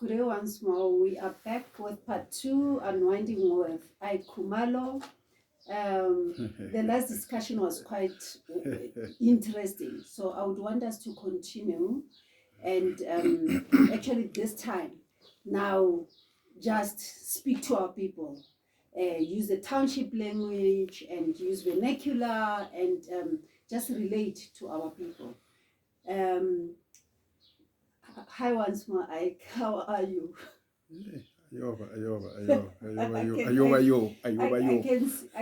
Good day once more. We are back with part 2, Unwinding with Ike Khumalo. The last discussion was quite interesting, so I would want us to continue and actually this time, now just speak to our people. Use the township language and use vernacular and just relate to our people. Hi once more, Ike. How are you? I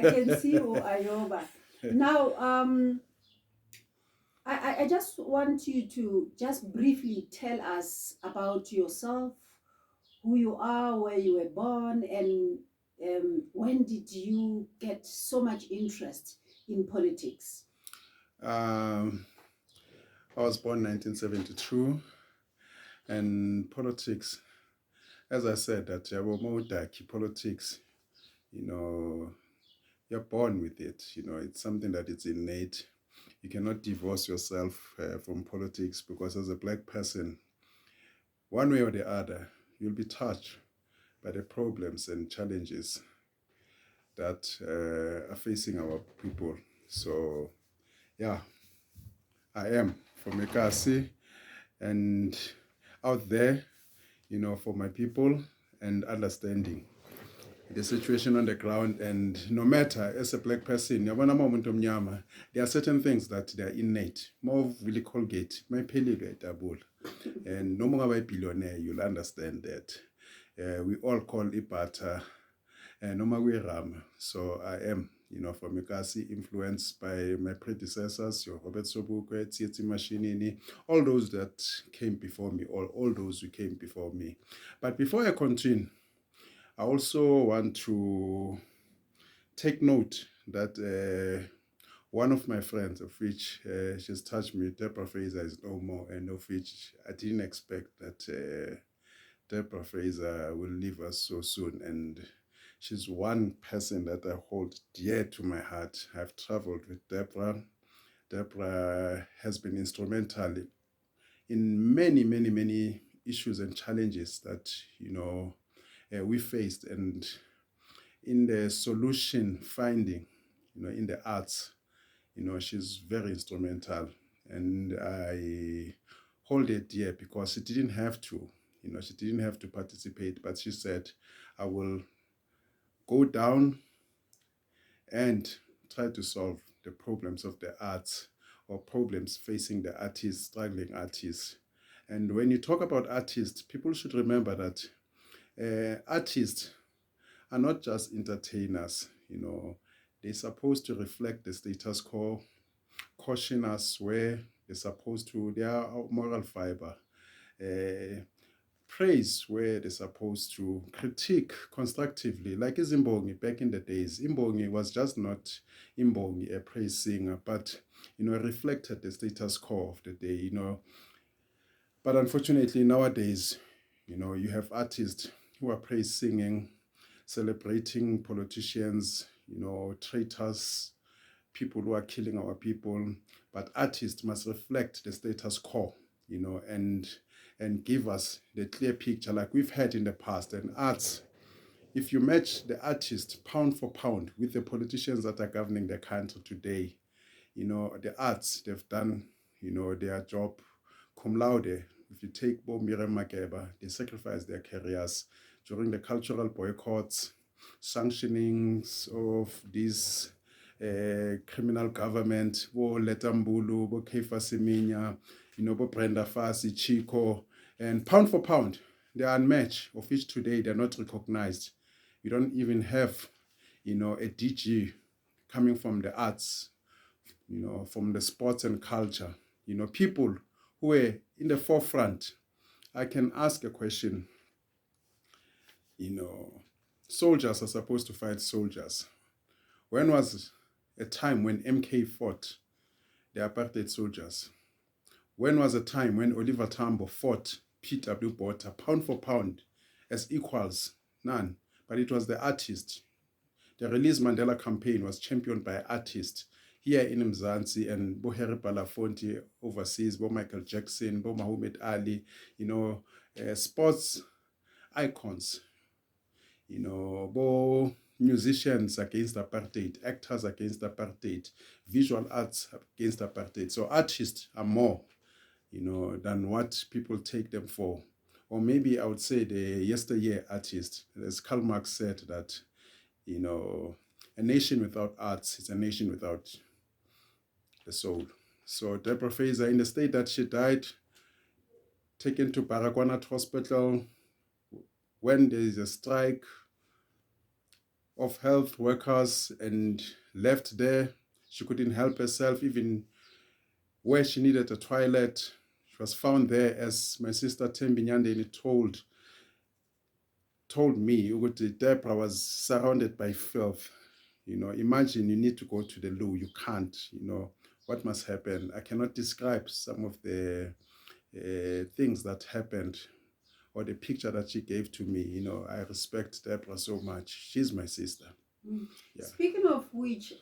can see you, Ayoba. Now, I just want you to just briefly tell us about yourself, who you are, where you were born, and when did you get so much interest in politics? I was born in 1972, and politics, as I said, that politics, you're born with it. It's something that it's innate. You cannot divorce yourself from politics because as a black person, one way or the other, you'll be touched by the problems and challenges that are facing our people. So, yeah, I am from Ekasi and out there, for my people and understanding the situation on the ground. And no matter, as a black person, there are certain things that they are innate. More really Colgate, my double. And no more by billionaire, you'll understand that. We all call it butter, no more ram. So I am, from Ekasi, influenced by my predecessors, your Robert Sobukwe, Tsietsi Mashinini, all those that came before me, all those who came before me. But before I continue, I also want to take note that one of my friends, of which she's touched me, Deborah Fraser, is no more, and of which I didn't expect that Deborah Fraser will leave us so soon. And she's one person that I hold dear to my heart. I've traveled with Deborah. Deborah has been instrumental in many, many, many issues and challenges that, we faced. And in the solution finding, in the arts, she's very instrumental. And I hold it dear because she didn't have to, she didn't have to participate, but she said, I will go down and try to solve the problems of the arts or problems facing the artists, struggling artists. And when you talk about artists, people should remember that artists are not just entertainers. They're supposed to reflect the status quo, caution us where they're supposed to, they are moral fiber. Praise where they're supposed to, critique constructively, like Imbongi back in the days. Imbongi was just not Imbongi, a praise singer, but reflected the status quo of the day. But unfortunately nowadays, you have artists who are praise singing, celebrating politicians, traitors, people who are killing our people. But artists must reflect the status quo, and give us the clear picture like we've had in the past. And arts, if you match the artist pound for pound with the politicians that are governing the country today, the arts, they've done, their job cum laude. If you take Bo Miriam Makeba, they sacrificed their careers during the cultural boycotts, sanctionings of these criminal government, Bo Letambulu, Bo Kefa Seminya, Bo Brenda Fassi, Chico, and pound for pound, they are unmatched, of which today they're not recognized. You don't even have, a DG coming from the arts, from the sports and culture, people who are in the forefront. I can ask a question, soldiers are supposed to fight soldiers. When was a time when MK fought the apartheid soldiers? When was a time when Oliver Tambo fought P.W. Botha pound for pound as equals? None. But it was the artist. The Release Mandela campaign was championed by artists here in Mzansi, and Bo Harry Belafonte overseas, Bo Michael Jackson, Bo Muhammad Ali, sports icons, musicians against apartheid, actors against apartheid, visual arts against apartheid. So artists are more, than what people take them for. Or maybe I would say the yesteryear artist, as Karl Marx said that, a nation without arts is a nation without the soul. So Deborah Fraser, in the state that she died, taken to Baragwanath Hospital when there is a strike of health workers and left there. She couldn't help herself, even where she needed a toilet. She was found there, as my sister Tembi Nyandeni told me. Deborah was surrounded by filth. Imagine you need to go to the loo. You can't, what must happen? I cannot describe some of the things that happened or the picture that she gave to me. I respect Deborah so much. She's my sister. Yeah. Speaking of which,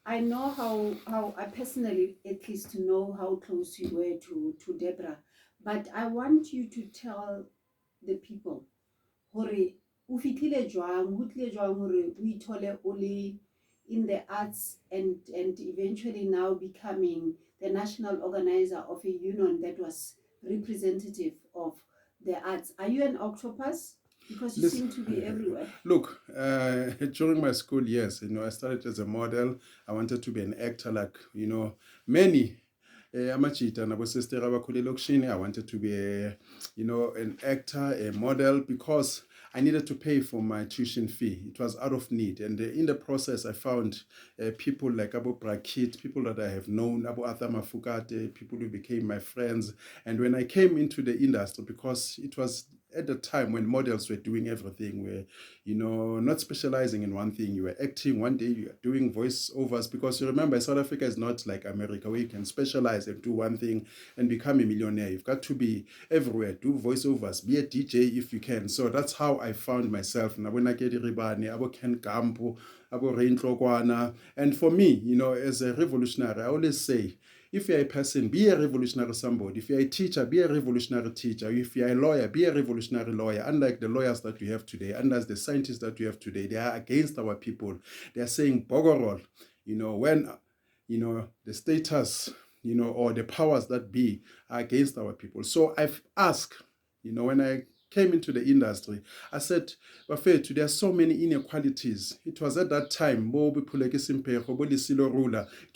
I know how I personally, at least, know how close you were to Deborah, but I want you to tell the people hore o fitlhile jwang ho tlile jwang hore o ithole o le in the arts and eventually now becoming the national organizer of a union that was representative of the arts. Are you an octopus? Because you seem to be everywhere. Look, during my school years, I started as a model. I wanted to be an actor like, many. I wanted to be an actor, a model, because I needed to pay for my tuition fee. It was out of need. And in the process, I found people like Abu Brakit, people that I have known, Abu Athama Fugate, people who became my friends. And when I came into the industry, because it was at the time when models were doing everything, where not specializing in one thing. You were acting one day, you are doing voiceovers, because you remember South Africa is not like America, where you can specialize and do one thing and become a millionaire. You've got to be everywhere, do voiceovers, be a DJ if you can. So that's how I found myself. And for me, as a revolutionary, I always say, if you're a person, be a revolutionary somebody. If you're a teacher, be a revolutionary teacher. If you're a lawyer, be a revolutionary lawyer. Unlike the lawyers that we have today, unlike the scientists that we have today, they are against our people. They are saying Bogorol, when, the status, or the powers that be are against our people. So I've asked, when I came into the industry, I said, Bafethu, there are so many inequalities. It was at that time, it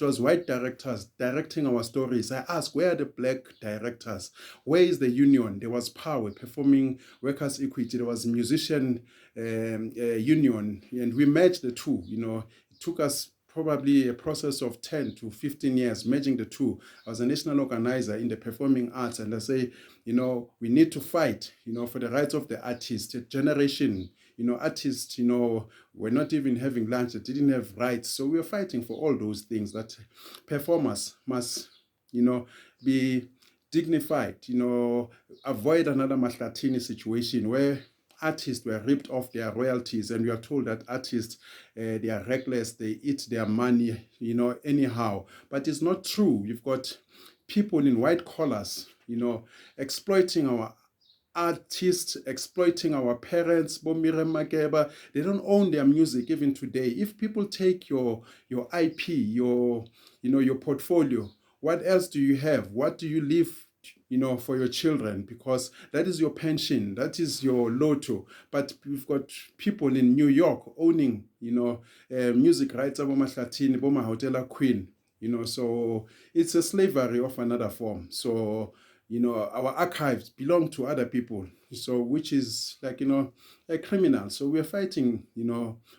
was white directors directing our stories. I asked, where are the black directors? Where is the union? There was power, performing workers' equity. There was musician union, and we merged the two. It took us probably a process of 10 to 15 years, merging the two. I was a national organizer in the performing arts, and I say, we need to fight, for the rights of the artists. A generation, artists, were not even having lunch, they didn't have rights. So we were fighting for all those things, that performers must, be dignified, avoid another Mahlatini situation where artists were ripped off their royalties, and we are told that artists, they are reckless, they eat their money, anyhow. But it's not true. You've got people in white collars, exploiting our artists, exploiting our parents. They don't own their music even today. If people take your IP, your portfolio, what else do you have? What do you leave for your children? Because that is your pension, that is your lotto. But we've got people in New York owning, music rights, Hotel Queen, so it's a slavery of another form. So, our archives belong to other people, so which is like, a criminal. So we're fighting,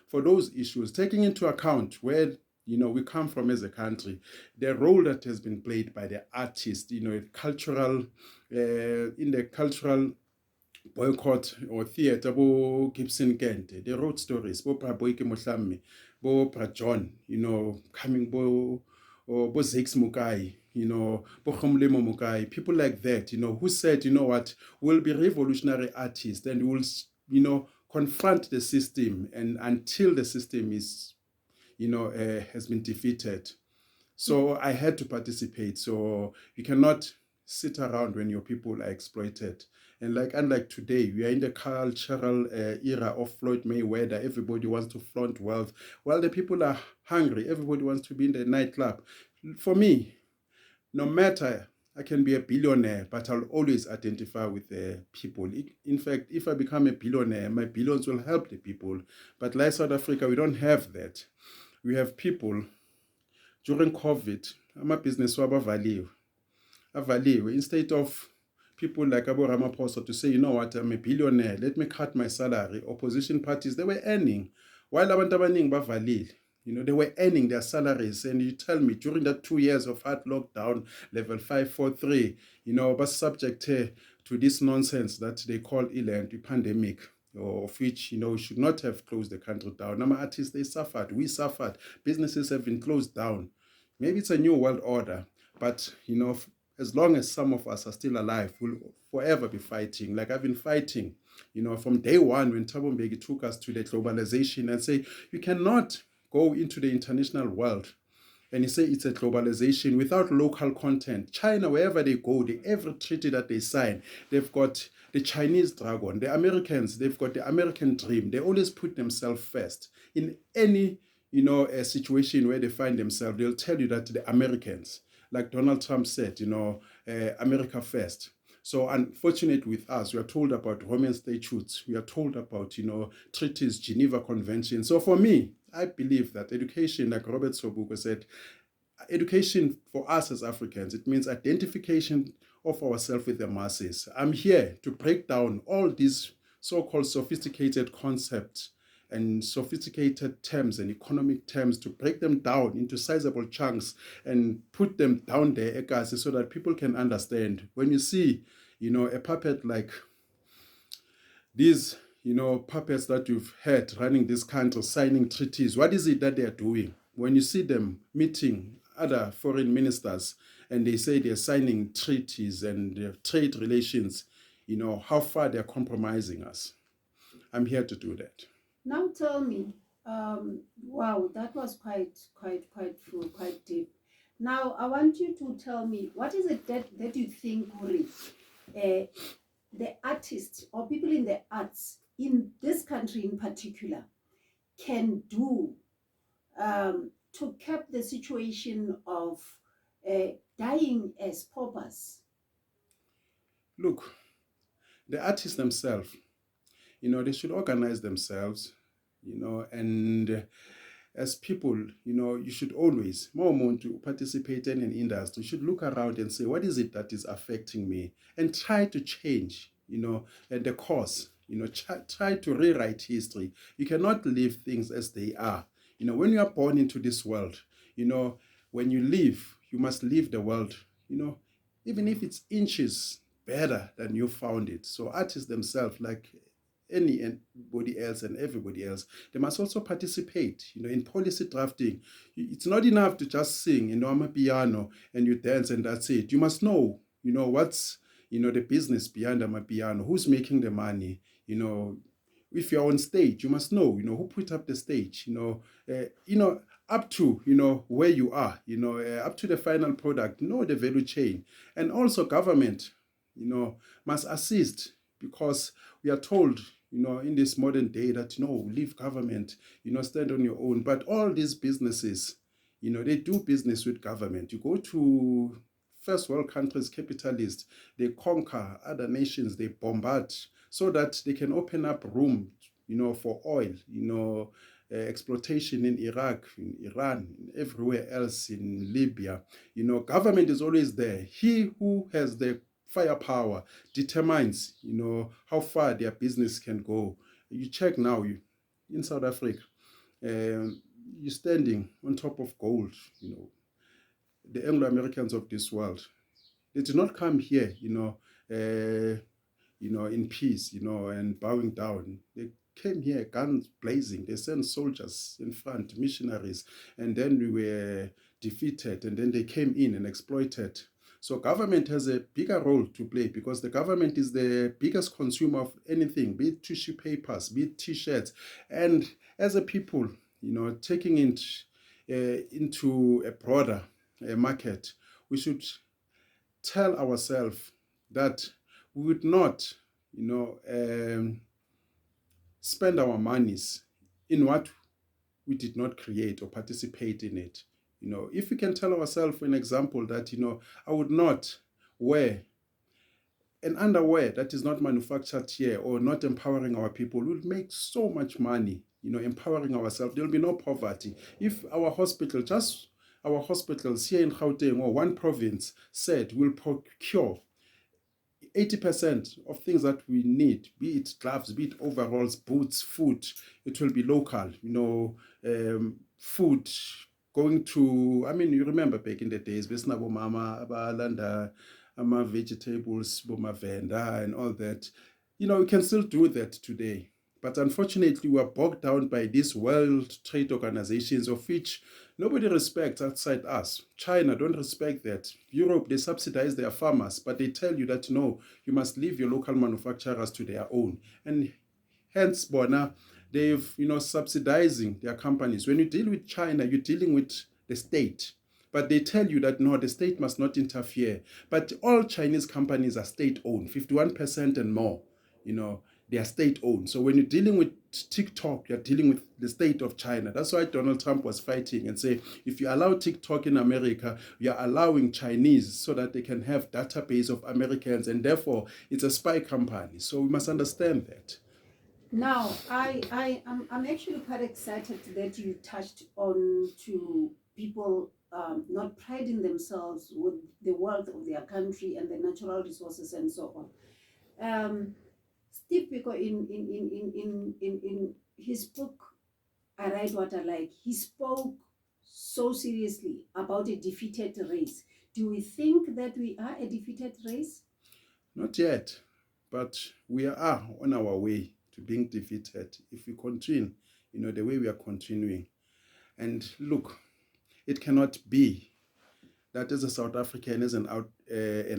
for those issues, taking into account where we come from as a country, the role that has been played by the artist, cultural, in the cultural boycott or theater, bo Gibson Kent, they wrote stories, bo Boyke Mohlame, bo John, coming bo Zix Mukai, bo Khumalo Mukai, people like that, who said, what, we'll be revolutionary artists and we'll, confront the system, and until the system is has been defeated. So I had to participate. So you cannot sit around when your people are exploited. And like unlike today, we are in the cultural era of Floyd Mayweather. Everybody wants to flaunt wealth. While the people are hungry, everybody wants to be in the nightclub. For me, no matter, I can be a billionaire, but I'll always identify with the people. In fact, if I become a billionaire, my billions will help the people. But like South Africa, we don't have that. We have people during COVID, amabhizinisi wabo avaliwe. Instead of people like Abu Ramaphosa to say, you know what, I'm a billionaire, let me cut my salary. Opposition parties, they were earning. While abantu abaningi bavalile, they were earning their salaries. And you tell me, during that 2 years of hard lockdown, level 543, was subject to this nonsense that they call the pandemic, of which, we should not have closed the country down. Our artists, they suffered. We suffered. Businesses have been closed down. Maybe it's a new world order, but, as long as some of us are still alive, we'll forever be fighting. Like I've been fighting, from day one when Thabo Mbeki took us to the globalization and say, you cannot go into the international world and you say it's a globalization without local content. China, wherever they go, every treaty that they sign, they've got the Chinese dragon. The Americans, they've got the American dream. They always put themselves first. In any, a situation where they find themselves, they'll tell you that the Americans, like Donald Trump said, America first. So unfortunately with us, we are told about Roman statutes. We are told about, treaties, Geneva Convention. So for me, I believe that education, like Robert Sobukwe said, education for us as Africans, it means identification of ourselves with the masses. I'm here to break down all these so-called sophisticated concepts and sophisticated terms and economic terms, to break them down into sizable chunks and put them down there, so that people can understand. When you see, a puppet like these, puppets that you've had running this country, signing treaties, what is it that they are doing? When you see them meeting other foreign ministers and they say they're signing treaties and trade relations, how far they're compromising us. I'm here to do that. Now tell me, wow, that was quite full, quite deep. Now I want you to tell me, what is it that you think, Uri, the artists or people in the arts in this country in particular can do to keep the situation of dying as paupers? Look, the artists themselves, they should organize themselves, and as people, you should always, more want to participate in an industry, you should look around and say, what is it that is affecting me? And try to change, the course, try to rewrite history. You cannot leave things as they are. When you are born into this world, when you leave, you must leave the world, even if it's inches better than you found it. So artists themselves, like anybody else and everybody else, they must also participate, in policy drafting. It's not enough to just sing, on a piano and you dance and that's it. You must know, what's, the business behind a piano, who's making the money, if you're on stage, you must know, who put up the stage, up to, where you are, up to the final product, know the value chain. And also government, must assist, because we are told, in this modern day that, leave government, stand on your own. But all these businesses, they do business with government. You go to first world countries, capitalists, they conquer other nations, they bombard so that they can open up room, for oil, exploitation in Iraq, in Iran, everywhere else, in Libya. Government is always there. He who has the firepower determines, how far their business can go. You check now, in South Africa, you're standing on top of gold, the Anglo-Americans of this world. They did not come here, in peace, and bowing down. They came here, guns blazing. They sent soldiers in front, missionaries, and then we were defeated, and then they came in and exploited. So government has a bigger role to play, because the government is the biggest consumer of anything, be it tissue papers, be it t-shirts. And as a people, taking it into a broader market, we should tell ourselves that we would not, spend our monies in what we did not create or participate in it. If we can tell ourselves, for an example, that, I would not wear an underwear that is not manufactured here or not empowering our people, we'll make so much money, empowering ourselves. There'll be no poverty. If our hospitals here in Gauteng or one province said we'll procure 80% of things that we need, be it gloves, be it overalls, boots, food, it will be local, food going to, you remember back in the days, Besnabo Mama, Abalanda, vegetables, Boma Venda, and all that. We can still do that today. But unfortunately, we are bogged down by these World Trade Organizations, of which nobody respects outside us. China don't respect that. Europe, they subsidize their farmers, but they tell you that no, you must leave your local manufacturers to their own. And hence, Bona, they've, subsidizing their companies. When you deal with China, you're dealing with the state. But they tell you that no, the state must not interfere. But all Chinese companies are state-owned, 51% and more, they are state-owned. So when you're dealing with TikTok, you're dealing with the state of China. That's why Donald Trump was fighting and say, if you allow TikTok in America, you're allowing Chinese so that they can have database of Americans, and therefore it's a spy company. So we must understand that. Now, I'm actually quite excited that you touched on to people not priding themselves with the wealth of their country and the natural resources and so on. Steve Biko in his book I Write What I Like, he spoke so seriously about a defeated race. Do we think that we are a defeated race? Not yet, but we are on our way to being defeated if we continue, the way we are continuing. And look, it cannot be that as a South African, as an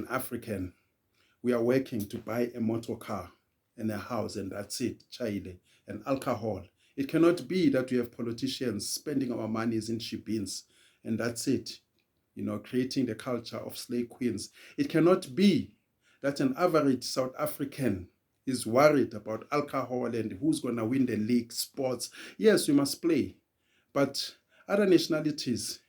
African, we are working to buy a motor car and a house, and that's it, Chile, and alcohol. It cannot be that we have politicians spending our monies in shebeens, and that's it, creating the culture of slave queens. It cannot be that an average South African is worried about alcohol and who's going to win the league, sports. Yes, we must play, but other nationalities,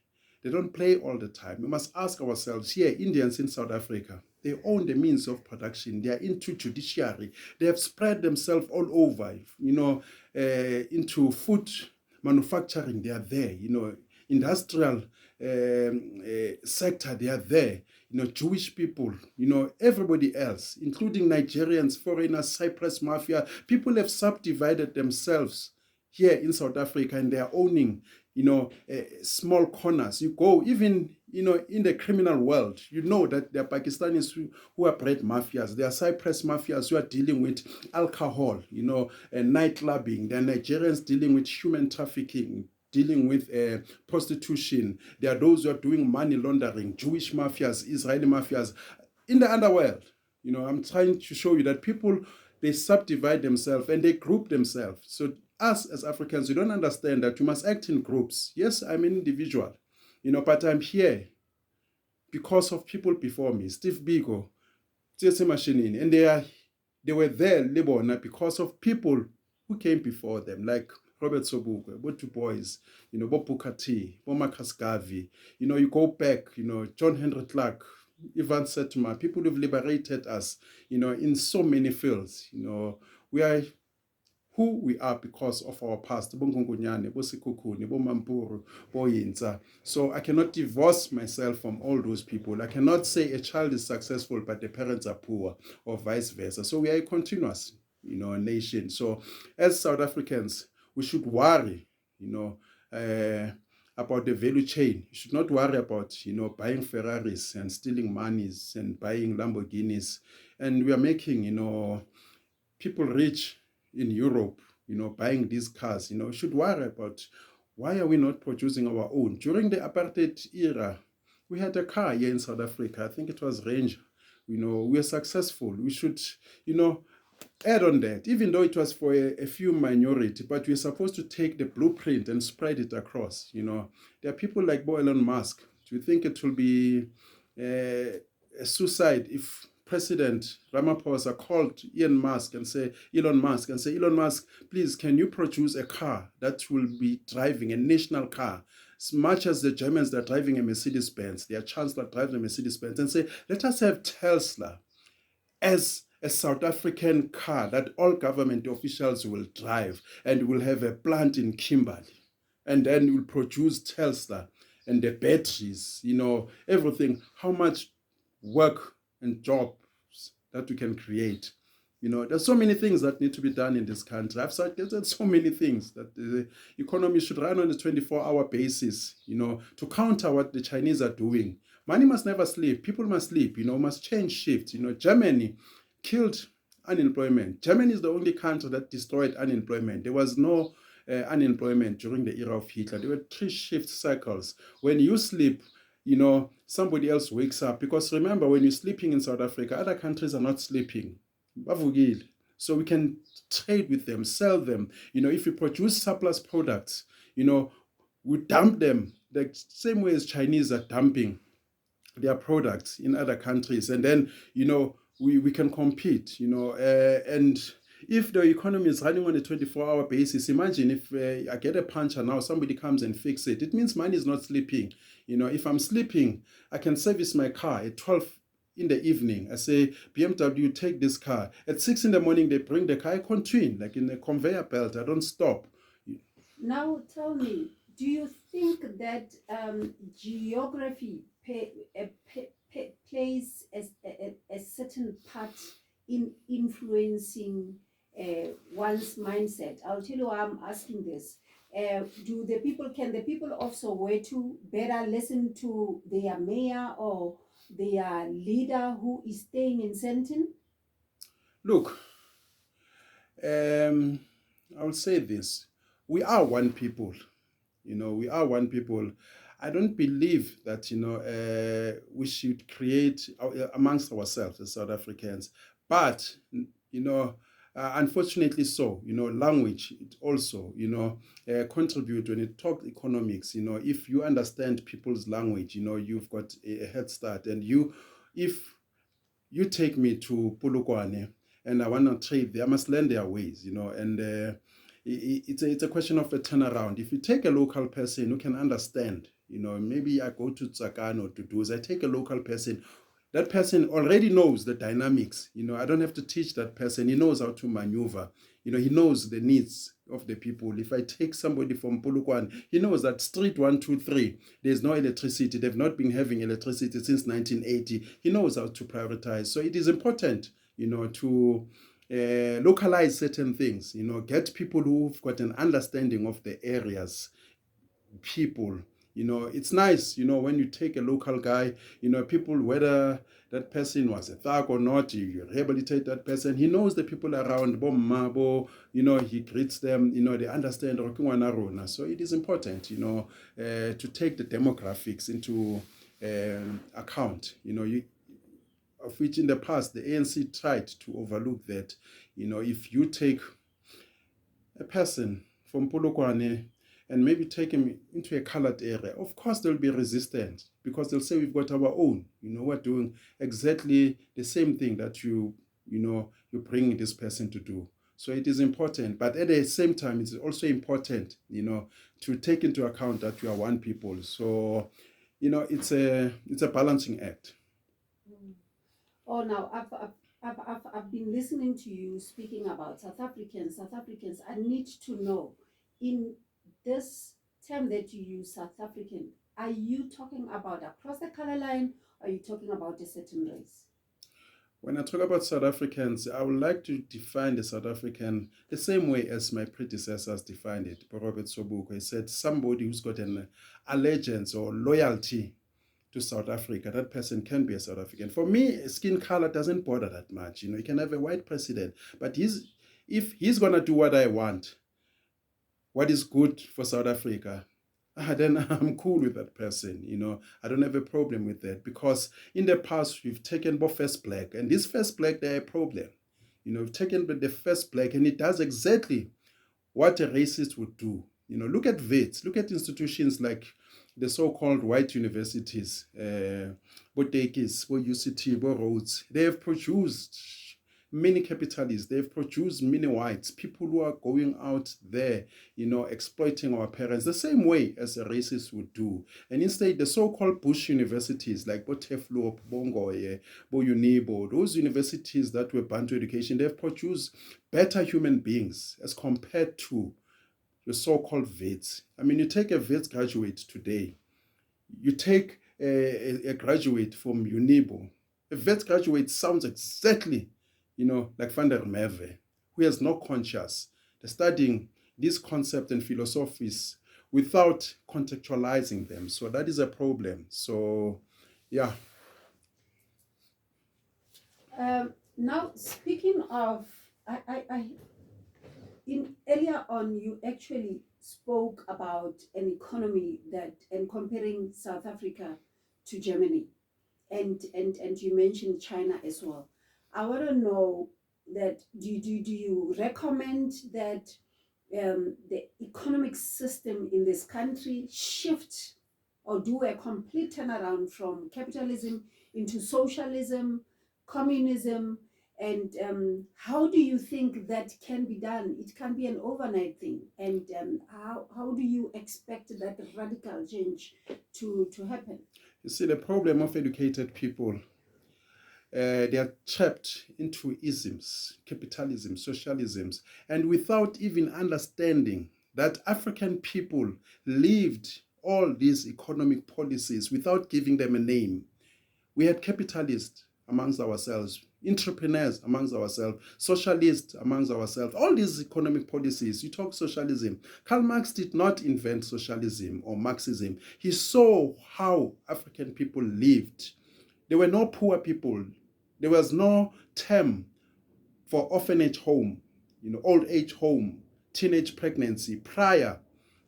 they don't play all the time. We must ask ourselves here, Indians in South Africa, they own the means of production. They are into judiciary. They have spread themselves all over, into food manufacturing. They are there, industrial sector. They are there, Jewish people, everybody else, including Nigerians, foreigners, Cyprus mafia. People have subdivided themselves here in South Africa, and they are owning, small corners. You go even, in the criminal world, that there are Pakistanis who are bred mafias. There are Cyprus mafias who are dealing with alcohol, and night clubbing. There are Nigerians dealing with human trafficking, dealing with prostitution. There are those who are doing money laundering, Jewish mafias, Israeli mafias. In the underworld, I'm trying to show you that people, they subdivide themselves and they group themselves. So us as Africans, we don't understand that you must act in groups. Yes, I'm an individual, but I'm here because of people before me. Steve Biko, Tsetse Mashinini, and they were there, Lebona, because of people who came before them, like Robert Sobukwe, Bo Du Bois, Bo Booker T, Bo Marcus Garvey. You go back, John Henry Clark, Ivan Setma, people who've liberated us, in so many fields. We are who we are because of our past. So I cannot divorce myself from all those people. I cannot say a child is successful but the parents are poor, or vice versa. So we are a continuous, nation. So as South Africans, we should worry, about the value chain. You should not worry about, buying Ferraris and stealing monies and buying Lamborghinis. And we are making, people rich in Europe, buying these cars. Should worry about why are we not producing our own. During the apartheid era, we had a car here in South Africa. I think it was Ranger. We were successful. We should, add on that, even though it was for a few minority, but we're supposed to take the blueprint and spread it across. There are people like Elon Musk. Do you think it will be suicide if President Ramaphosa called Elon Musk and say, Elon Musk, please, can you produce a car that will be driving a national car? As much as the Germans that are driving a Mercedes-Benz, their chancellor drives a Mercedes-Benz, and say, let us have Tesla as a South African car that all government officials will drive, and will have a plant in Kimberley, and then will produce Tesla and the batteries, everything. How much work and jobs that we can create. There's so many things that need to be done in this country. I've said there's so many things that the economy should run on a 24-hour basis, to counter what the Chinese are doing. Money must never sleep. People must sleep, must change shifts. Germany killed unemployment. Germany is the only country that destroyed unemployment. There was no unemployment during the era of Hitler. There were 3 shift cycles. When you sleep, somebody else wakes up. Because remember, when you're sleeping in South Africa, other countries are not sleeping. So we can trade with them, sell them. If we produce surplus products, we dump them the same way as Chinese are dumping their products in other countries. And then, we can compete, and if the economy is running on a 24-hour basis, imagine if I get a puncher now, somebody comes and fix it. It means money is not sleeping. If I'm sleeping, I can service my car at 12 in the evening. I say, BMW, take this car. At 6 in the morning, they bring the car. I continue, like in a conveyor belt. I don't stop. Now tell me, do you think that geography plays a certain part in influencing one's mindset? I'll tell you why I'm asking this. Can the people of Soweto better listen to their mayor or their leader who is staying in Sentin? Look, I will say this. We are one people. We are one people. I don't believe that, we should create amongst ourselves as South Africans. But, unfortunately so, language it also, contribute when you talk economics. If you understand people's language, you've got a head start. And if you take me to Polokwane and I want to trade there, I must learn their ways, and it's a question of a turnaround. If you take a local person who can understand, maybe I go to Tsakano to do, I take a local person. That person already knows the dynamics. I don't have to teach that person. He knows how to maneuver. He knows the needs of the people. If I take somebody from Polokwane, he knows that street 123, there's no electricity. They've not been having electricity since 1980. He knows how to prioritize. So it is important, to localize certain things, get people who've got an understanding of the areas, people. It's nice, when you take a local guy, people, whether that person was a thug or not, you rehabilitate that person. He knows the people around, he greets them, they understand. So it is important, to take the demographics into account, of which in the past the ANC tried to overlook that. If you take a person from Polokwane and maybe take him into a colored area, of course they'll be resistant because they'll say we've got our own. We're doing exactly the same thing that you bring this person to do. So it is important, but at the same time, it's also important, to take into account that we are one people. So, it's a balancing act. Oh, now I've been listening to you speaking about South Africans. I need to know, in this term that you use, South African, are you talking about across the color line? Or are you talking about a certain race? When I talk about South Africans, I would like to define the South African the same way as my predecessors defined it. Robert Sobukwe, he said somebody who's got an allegiance or loyalty to South Africa, that person can be a South African. For me, skin color doesn't bother that much. You can have a white president, but if he's going to do what I want, what is good for South Africa, then I'm cool with that person. I don't have a problem with that, because in the past we've taken both first black, and this first black, they're a problem. We've taken the first black, and it does exactly what a racist would do. Look at VETS, look at institutions like the so-called white universities, Botekis, UCT, Rhodes, they have produced many capitalists, they've produced many whites, people who are going out there, exploiting our parents the same way as a racist would do. And instead, the so-called Bush universities like Boteflu, Bongoye, Boyunibo, those universities that were Bantu education, they've produced better human beings as compared to your so-called vets. I mean, you take a vets graduate today, you take a graduate from Unibo. A vets graduate sounds exactly, like Van der Merwe, who has no conscience. They're studying these concepts and philosophies without contextualizing them. So that is a problem. So, yeah. Now, speaking of, in earlier on, you actually spoke about an economy that, and comparing South Africa to Germany, and you mentioned China as well. I want to know that do you recommend that the economic system in this country shift or do a complete turnaround from capitalism into socialism, communism, and how do you think that can be done? It can be an overnight thing, and how do you expect that radical change to happen? You see, the problem of educated people, they are trapped into isms, capitalism, socialisms, and without even understanding that African people lived all these economic policies without giving them a name. We had capitalists amongst ourselves, entrepreneurs amongst ourselves, socialists amongst ourselves. All these economic policies, you talk socialism. Karl Marx did not invent socialism or Marxism. He saw how African people lived. There were no poor people. There was no term for orphanage home, old age home, teenage pregnancy prior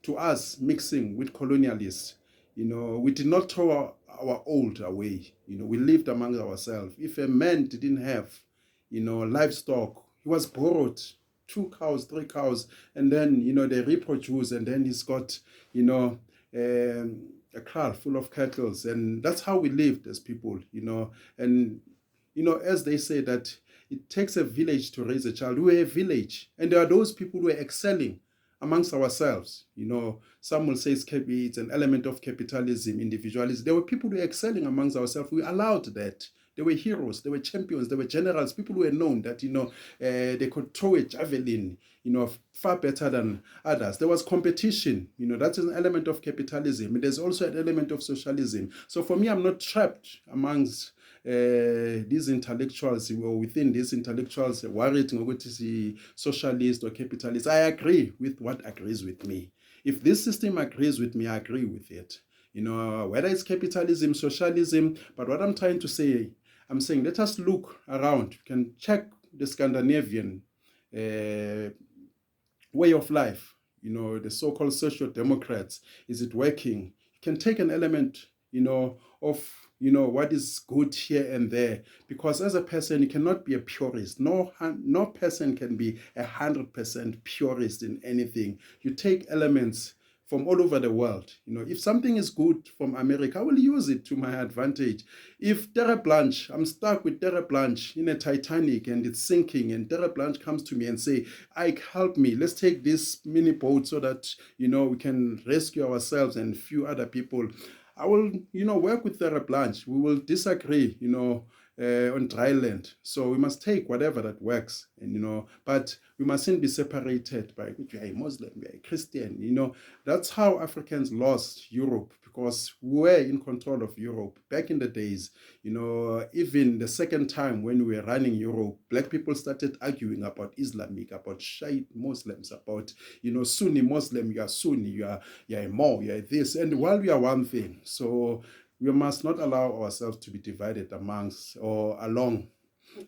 to us mixing with colonialists. We did not throw our old away. We lived among ourselves. If a man didn't have, livestock, he was borrowed 2 cows, 3 cows, and then, they reproduce, and then he's got, a car full of cattle. And that's how we lived as people, and, as they say that it takes a village to raise a child. We were a village, and there are those people who are excelling amongst ourselves. Some will say it's an element of capitalism, individualism. There were people who were excelling amongst ourselves. We allowed that. They were heroes, they were champions, they were generals, people who were known that, they could throw a javelin, far better than others. There was competition, that's an element of capitalism. And there's also an element of socialism. So for me, I'm not trapped amongst these intellectuals or within these intellectuals worried about socialist or capitalist. I agree with what agrees with me. If this system agrees with me, I agree with it. Whether it's capitalism, socialism, but what I'm trying to say, I'm saying let us look around. You can check the Scandinavian way of life, the so-called social democrats. Is it working? You can take an element, of what is good here and there, because as a person you cannot be a purist. No person can be 100% purist in anything. You take elements from all over the world. If something is good from America, I will use it to my advantage. If Terre Blanche, I'm stuck with Terre Blanche in a Titanic and it's sinking, and Terre Blanche comes to me and say, Ike, help me, let's take this mini boat so that, we can rescue ourselves and a few other people. I will, work with Terre Blanche. We will disagree, on dry land. So we must take whatever that works, and but we mustn't be separated by you are a Muslim, you are a Christian. That's how Africans lost Europe, because we were in control of Europe back in the days. Even the second time when we were running Europe, black people started arguing about Islamic, about Shiite Muslims, about Sunni Muslim. You are Sunni, you are a Mo, you are this, and while we are one thing, so we must not allow ourselves to be divided amongst or along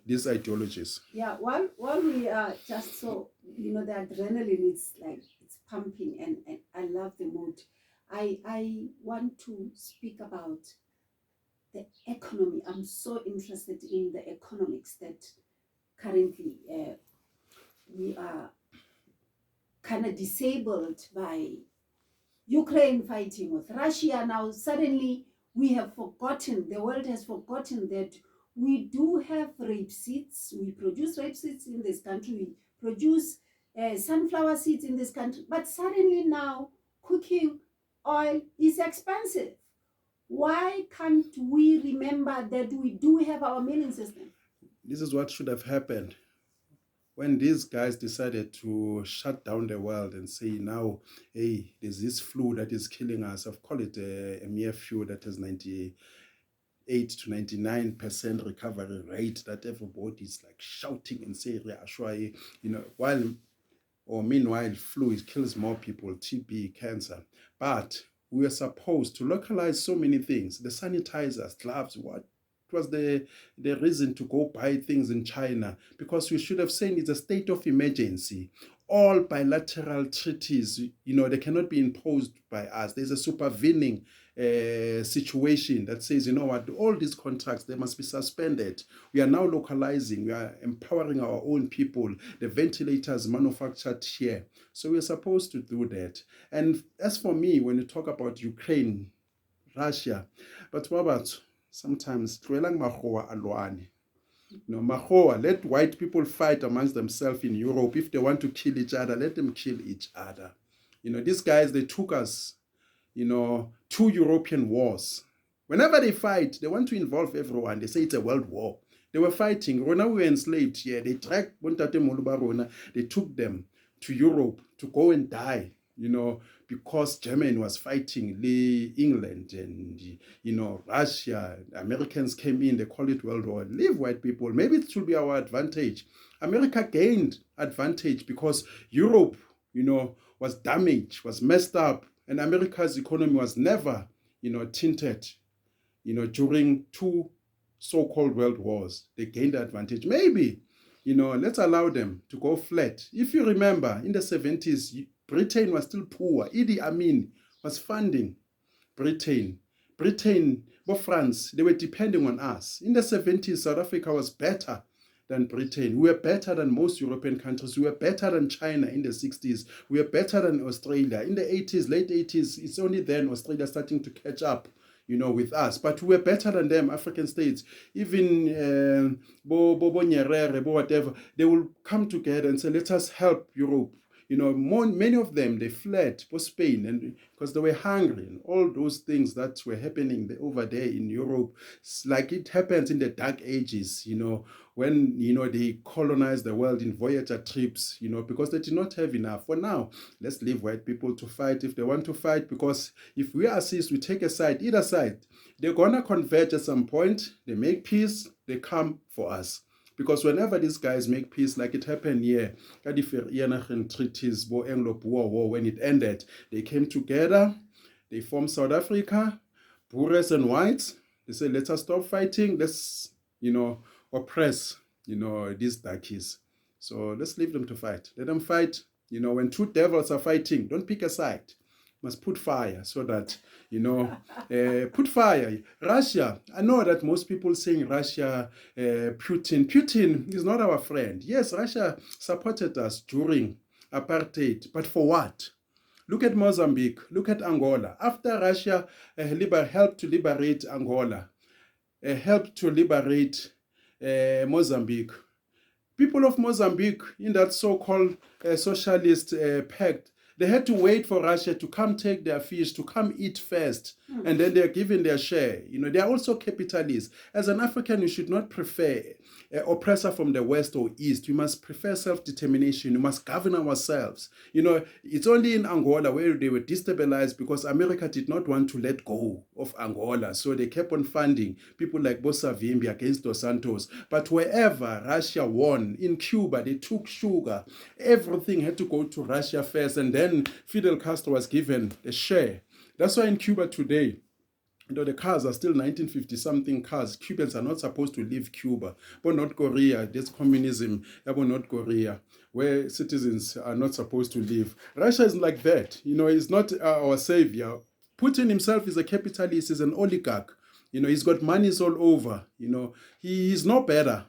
these ideologies. Yeah, while we are just so, the adrenaline is like it's pumping, and I love the mood. I want to speak about the economy. I'm so interested in the economics that currently we are kind of disabled by Ukraine fighting with Russia. Now suddenly we have forgotten, the world has forgotten that we do have rapeseeds. We produce rapeseeds in this country. We produce sunflower seeds in this country. But suddenly now cooking oil is expensive. Why can't we remember that we do have our milling system? This is what should have happened when these guys decided to shut down the world and say, now, hey, there's this flu that is killing us. I've called it a mere flu that has 98 to 99% recovery rate, that everybody's like shouting and saying, meanwhile, flu, it kills more people, TB, cancer. But we are supposed to localize so many things, the sanitizers, gloves, what was the reason to go buy things in China? Because we should have said it's a state of emergency. All bilateral treaties, they cannot be imposed by us. There's a supervening situation that says, you know what, all these contracts, they must be suspended. We are now localizing, we are empowering our own people, the ventilators manufactured here. So we're supposed to do that. And as for me, when you talk about Ukraine, Russia, but what about sometimes let white people fight amongst themselves in Europe. If they want to kill each other, let them kill each other. These guys, they took us, 2 European wars. Whenever they fight, they want to involve everyone. They say it's a world war. They were fighting. Rona, we were enslaved here. They dragged Bontate Moluba Rona. They took them to Europe to go and die, because Germany was fighting England and, Russia. The Americans came in, they call it World War. Leave white people. Maybe it should be our advantage. America gained advantage because Europe, was damaged, was messed up, and America's economy was never, tinted, during 2 so-called world wars. They gained advantage. Maybe, let's allow them to go flat. If you remember, in the 70s, Britain was still poor. Idi Amin was funding Britain. France, they were depending on us. In the 70s, South Africa was better than Britain. We were better than most European countries. We were better than China in the 60s. We were better than Australia. In the 80s, late 80s, it's only then Australia starting to catch up, with us. But we were better than them, African states. Even Nyerere, whatever, they will come together and say, let us help Europe. Many of them, they fled for Spain and because they were hungry and all those things that were happening over there in Europe. It's like it happens in the Dark Ages, when, they colonized the world in Voyager trips, because they did not have enough. For now, let's leave white people to fight if they want to fight, because if we assist, we take a side, either side, they're going to converge at some point, they make peace, they come for us. Because whenever these guys make peace, like it happened here, treaties, Anglo-Boer War, when it ended, they came together, they formed South Africa, Boers and whites. They said, let us stop fighting, let's, oppress, these darkies. So let's leave them to fight. Let them fight. When 2 devils are fighting, don't pick a side. Must put fire so that, put fire. Russia, I know that most people saying Russia, Putin is not our friend. Yes, Russia supported us during apartheid, but for what? Look at Mozambique, look at Angola. After Russia helped to liberate Angola, helped to liberate Mozambique, people of Mozambique in that so-called socialist pact, they had to wait for Russia to come take their fish, to come eat first, and then they're given their share. They are also capitalists. As an African, you should not prefer oppressor from the West or East. We must prefer self-determination. We must govern ourselves. It's only in Angola where they were destabilized because America did not want to let go of Angola. So they kept on funding people like Bosavimbi against Dos Santos. But wherever Russia won, in Cuba, they took sugar. Everything had to go to Russia first, and then Fidel Castro was given a share. That's why in Cuba today, the cars are still 1950-something cars. Cubans are not supposed to leave Cuba. But North Korea, there's communism. But North Korea, where citizens are not supposed to leave. Russia is like that. He's not our savior. Putin himself is a capitalist, he's an oligarch. He's got monies all over. He is no better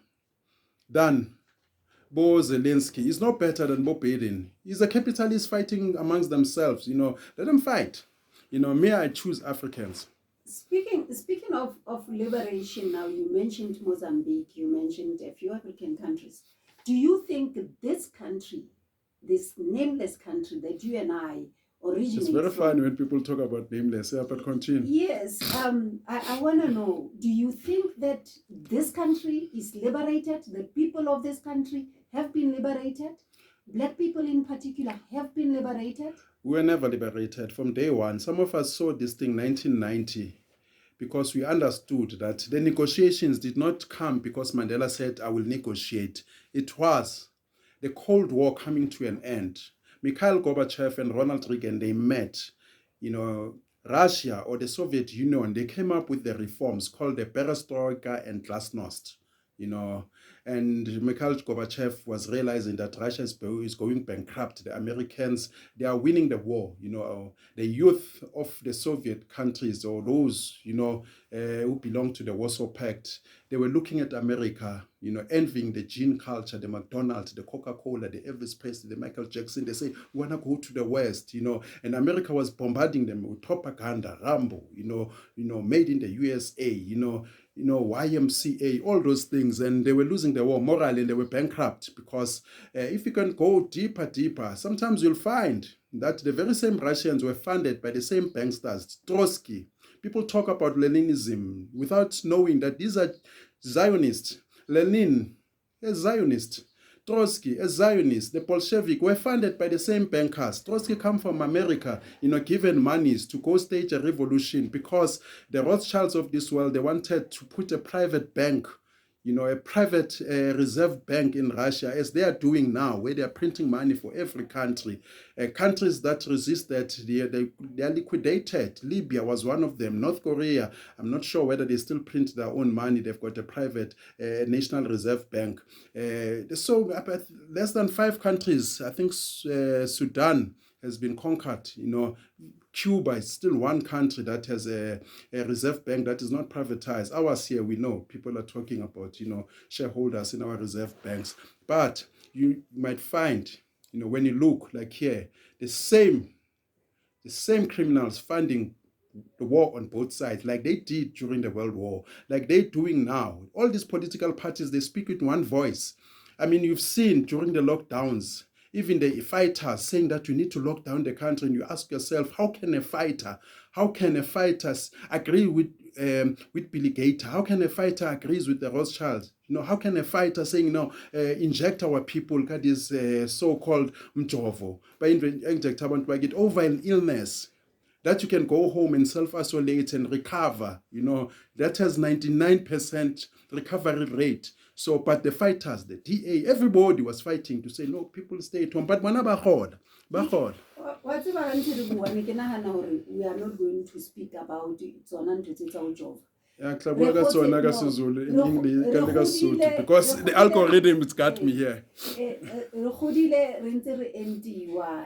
than Bo Zelensky is not better than Bo Biden. He's a capitalist fighting amongst themselves. Let them fight. May I choose Africans. Speaking of liberation, now you mentioned Mozambique, you mentioned a few African countries. Do you think this country, this nameless country that you and I originate It's very from, funny when people talk about nameless. Yeah, but continue. Yes, I want to know, do you think that this country is liberated? The people of this country have been liberated? Black people in particular have been liberated? We were never liberated from day one. Some of us saw this thing 1990 because we understood that the negotiations did not come because Mandela said, I will negotiate. It was the Cold War coming to an end. Mikhail Gorbachev and Ronald Reagan, they met. Russia or the Soviet Union, they came up with the reforms called the Perestroika and Glasnost. And Mikhail Gorbachev was realizing that Russia is going bankrupt. The Americans, they are winning the war. The youth of the Soviet countries, or those, who belong to the Warsaw Pact, they were looking at America, envying the gene culture, the McDonald's, the Coca-Cola, the Elvis Presley, the Michael Jackson. They say, we want to go to the West, and America was bombarding them with propaganda, Rambo, made in the USA, YMCA, all those things, and they were losing the war morally, and they were bankrupt because if you can go deeper, sometimes you'll find that the very same Russians were funded by the same banksters, Trotsky. People talk about Leninism without knowing that these are Zionists. Lenin, a Zionist. Trotsky, a Zionist, the Bolshevik, were funded by the same bankers. Trotsky come from America, given monies to go stage a revolution because the Rothschilds of this world, they wanted to put a private bank, a private reserve bank in Russia, as they are doing now, where they are printing money for every country. Countries that resisted, they are liquidated. Libya was one of them. North Korea, I'm not sure whether they still print their own money. They've got a private national reserve bank. So less than 5 countries, I think Sudan has been conquered. Cuba is still one country that has a reserve bank that is not privatized. Ours here, we know people are talking about, shareholders in our reserve banks. But you might find, when you look like here, the same criminals funding the war on both sides, like they did during the World War, like they're doing now. All these political parties, they speak with one voice. I mean, you've seen during the lockdowns, even the fighters saying that you need to lock down the country, and you ask yourself, how can a fighter agree with Billy Gator? How can a fighter agree with the Rothschilds? How can a fighter saying, inject our people, that is so-called mjovo, by inject abantu bakithi over an illness that you can go home and self-isolate and recover, that has 99% recovery rate. So, but the fighters, the DA, everybody was fighting to say, no, people stay at home. But when bahod. What's about we are not going to speak about it. In English, because the algorithm has got me here.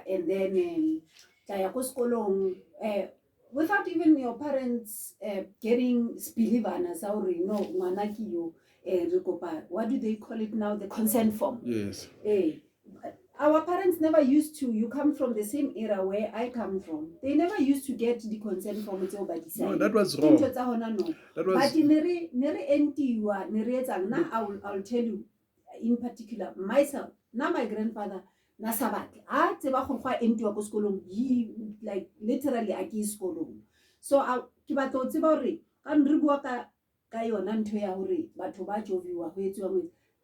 And then without even your parents getting spilivanas, what do they call it now? The consent form. Yes. Our parents never used to. You come from the same era where I come from. They never used to get the consent form. No, that was wrong. That was. But now I'll tell you, in particular, myself. Now my grandfather. He like literally a key school. So I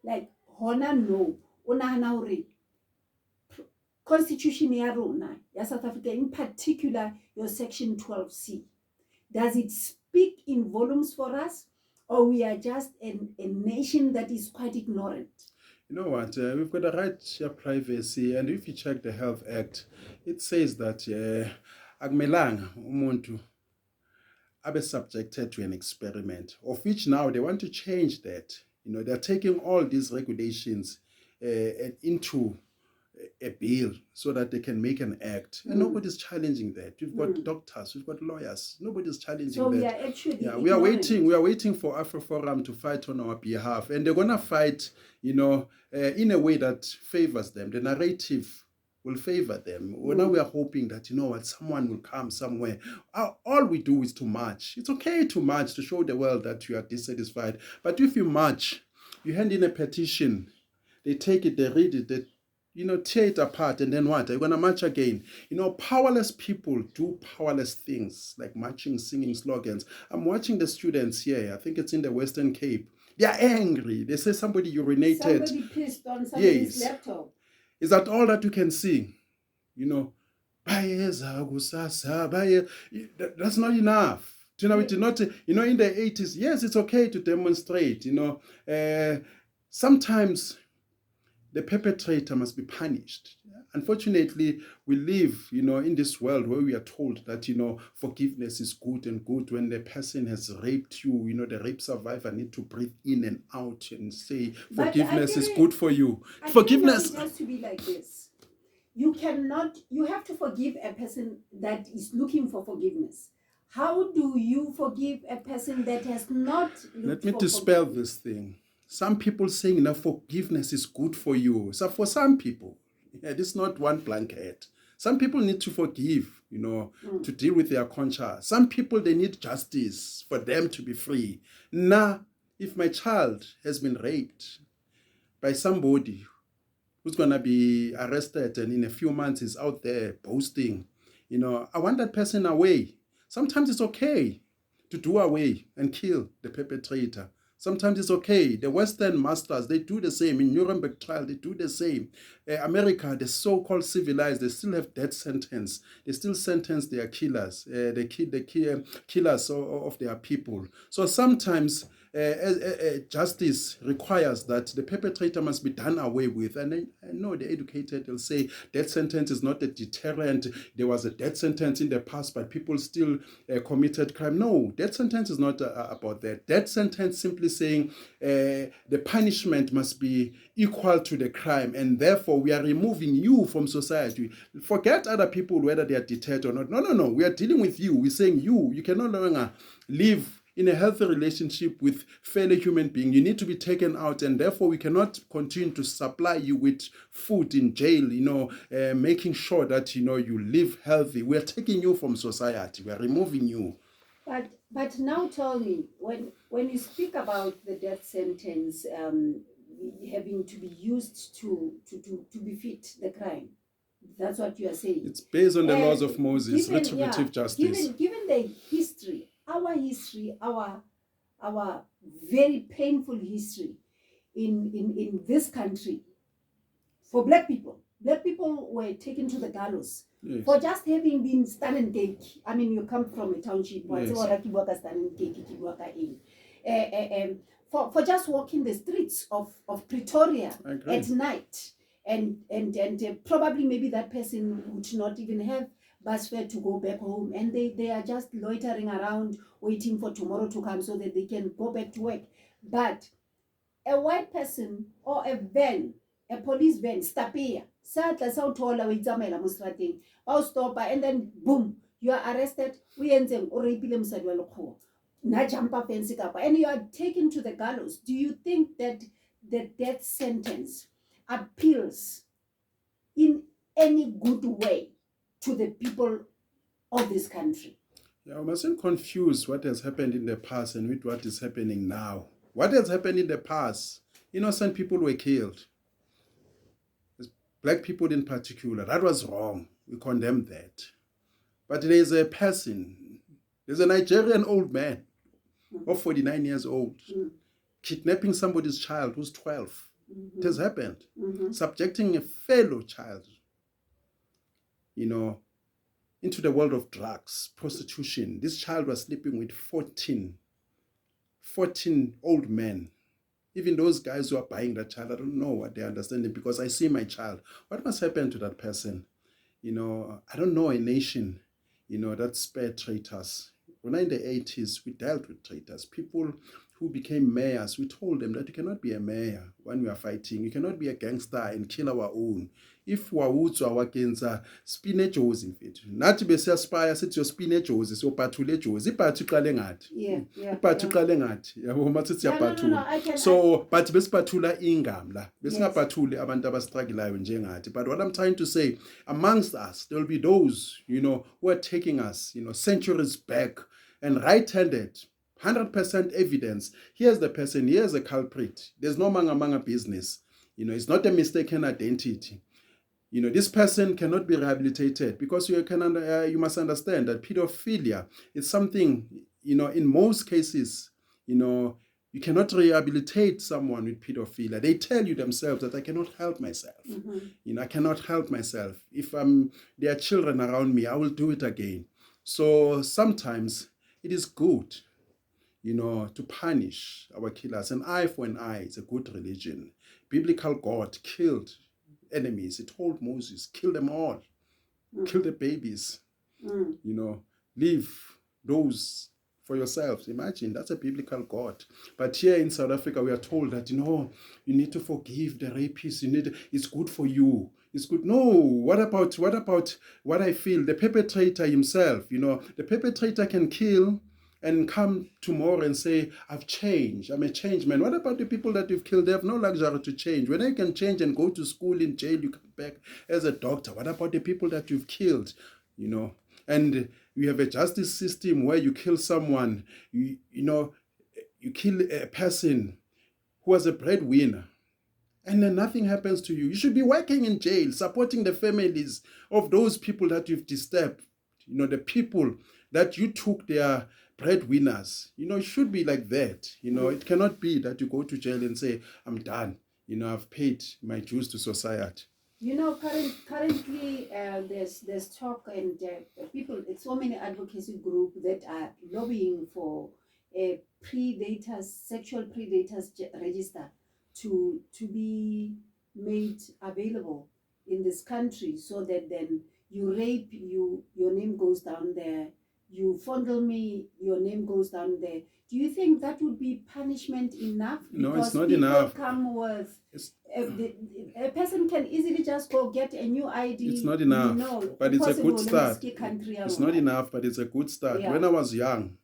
like hona no una Constitution ya rona ya South Africa, in particular your section 12C, does it speak in volumes for us, or we are just a nation that is quite ignorant? You know what, we've got a right to privacy, and if you check the Health Act, it says that akumelanga umuntu abe subjected to an experiment, of which now they want to change that. They're taking all these regulations into a bill so that they can make an act. And nobody's challenging that. We've got doctors, we've got lawyers. Nobody's challenging So that. we are actually We are waiting. We are waiting for AfroForum to fight on our behalf. And they're going to fight, in a way that favors them. The narrative will favor them. Well, now we are hoping that, someone will come somewhere. All we do is to march. It's okay to march to show the world that you are dissatisfied. But if you march, you hand in a petition, they take it, they read it, they tear it apart, and then what? Are you going to march again? Powerless people do powerless things, like marching, singing slogans. I'm watching the students here. I think it's in the Western Cape. They are angry. They say somebody urinated. Somebody pissed on somebody's laptop. Is that all that you can see? That's not enough. It did not, in the 80s, yes, it's okay to demonstrate. Sometimes the perpetrator must be punished. Unfortunately, we live, in this world where we are told that, forgiveness is good and good. When the person has raped you, the rape survivor need to breathe in and out and say, forgiveness is good for you. Forgiveness. It has to be like this. You have to forgive a person that is looking for forgiveness. How do you forgive a person that has not Let me dispel this thing. Some people saying now forgiveness is good for you. So for some people, this is not one blanket. Some people need to forgive, to deal with their conscience. Some people, they need justice for them to be free. Now, if my child has been raped by somebody who's going to be arrested and in a few months is out there boasting, I want that person away. Sometimes it's okay to do away and kill the perpetrator. Sometimes it's okay. The Western masters, they do the same. In Nuremberg trial, they do the same. America, the so-called civilized, they still have death sentence. They still sentence their killers. They kill the killers of their people. So sometimes justice requires that the perpetrator must be done away with. And I know the educated will say death sentence is not a deterrent. There was a death sentence in the past, but people still committed crime. No, death sentence is not about that. Death sentence simply saying the punishment must be equal to the crime, and therefore we are removing you from society. Forget other people, whether they are deterred or not. No. We are dealing with you. We're saying you can no longer live in a healthy relationship with fellow human beings. You need to be taken out, and therefore we cannot continue to supply you with food in jail, making sure that, you live healthy. We are taking you from society. We are removing you. But now tell me, when you speak about the death sentence having to be used to befit the crime, that's what you are saying. It's based on the laws of Moses, retributive justice. Given the history, our very painful history in this country, for black people were taken to the gallows. Yes. For just having been stand cake. I mean, you come from a township. Yes. For just walking the streets of Pretoria at night, and probably maybe that person would not even have bus fare to go back home, and they are just loitering around waiting for tomorrow to come so that they can go back to work. But a white person or a police van, stapia, stop, and then boom, you are arrested. And you are taken to the gallows. Do you think that the death sentence appeals in any good way to the people of this country? Yeah, we mustn't confuse what has happened in the past and with what is happening now. What has happened in the past? Innocent people were killed. Black people in particular. That was wrong. We condemn that. But there's a person, there's a Nigerian old man of 49 years old, kidnapping somebody's child who's 12. It has happened. Subjecting a fellow child, into the world of drugs, prostitution. This child was sleeping with 14 old men. Even those guys who are buying that child, I don't know what they're understanding, because I see my child. What must happen to that person? I don't know a nation, that spared traitors. When in the 80s, we dealt with traitors. People who became mayors, we told them that you cannot be a mayor when we are fighting. You cannot be a gangster and kill our own. If wawutswa wakenza spin ejozi mfethu nathi besiyaspire sithi yospin ejozi siyophathula ejozi iphathi iqale ngathi iphathi iqale ngathi yabo mathi siyaphathula so but besiphathula ingam la besingaphathuli abantu abastruggle njengathi. But what I'm trying to say, amongst us there will be those who are taking us centuries back and right-handed 100% evidence. Here's the person, here's the culprit. There's no manga business. It's not a mistaken identity. This person cannot be rehabilitated because you must understand that pedophilia is something, in most cases, you cannot rehabilitate someone with pedophilia. They tell you themselves that I cannot help myself. I cannot help myself. If there are children around me, I will do it again. So sometimes it is good to punish our killers. An eye for an eye is a good religion. Biblical God killed enemies. He told Moses, kill them all. Kill the babies. Leave those for yourselves. Imagine, that's a biblical God. But here in South Africa, we are told that, you need to forgive the rapists. It's good for you. It's good. No, what about what I feel? The perpetrator himself, the perpetrator can kill and come tomorrow and say, I've changed. I'm a changed man. What about the people that you've killed? They have no luxury to change. When you can change and go to school, in jail, you come back as a doctor. What about the people that you've killed? And we have a justice system where you kill someone, you kill a person who was a breadwinner, and then nothing happens to you. You should be working in jail, supporting the families of those people that you've disturbed, the people that you took their breadwinners. It should be like that. It cannot be that you go to jail and say, I'm done. I've paid my dues to society. Currently there's talk and people, so many advocacy groups that are lobbying for a sexual predators register to be made available in this country, so that then you rape, your name goes down there. You fondle me, your name goes down there. Do you think that would be punishment enough? No, it's not enough. Come with a person can easily just go get a new ID. It's not enough, but it's a good start. It's not enough, but it's a good start. Yeah. When I was young,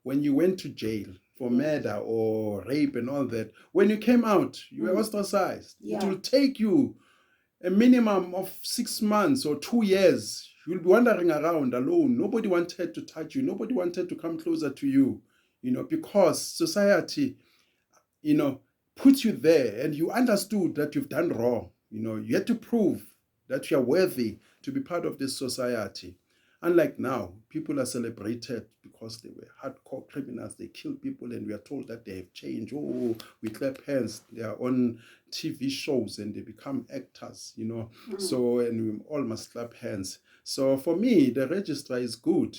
when you went to jail for murder or rape and all that, when you came out, you were ostracized. It will take you a minimum of 6 months or 2 years. You'll be wandering around alone. Nobody wanted to touch you. Nobody wanted to come closer to you, because society, put you there and you understood that you've done wrong. You had to prove that you are worthy to be part of this society. Unlike now, people are celebrated because they were hardcore criminals. They kill people and we are told that they have changed. Oh, we clap hands. They are on TV shows and they become actors, So, and we all must clap hands. So for me, the registrar is good.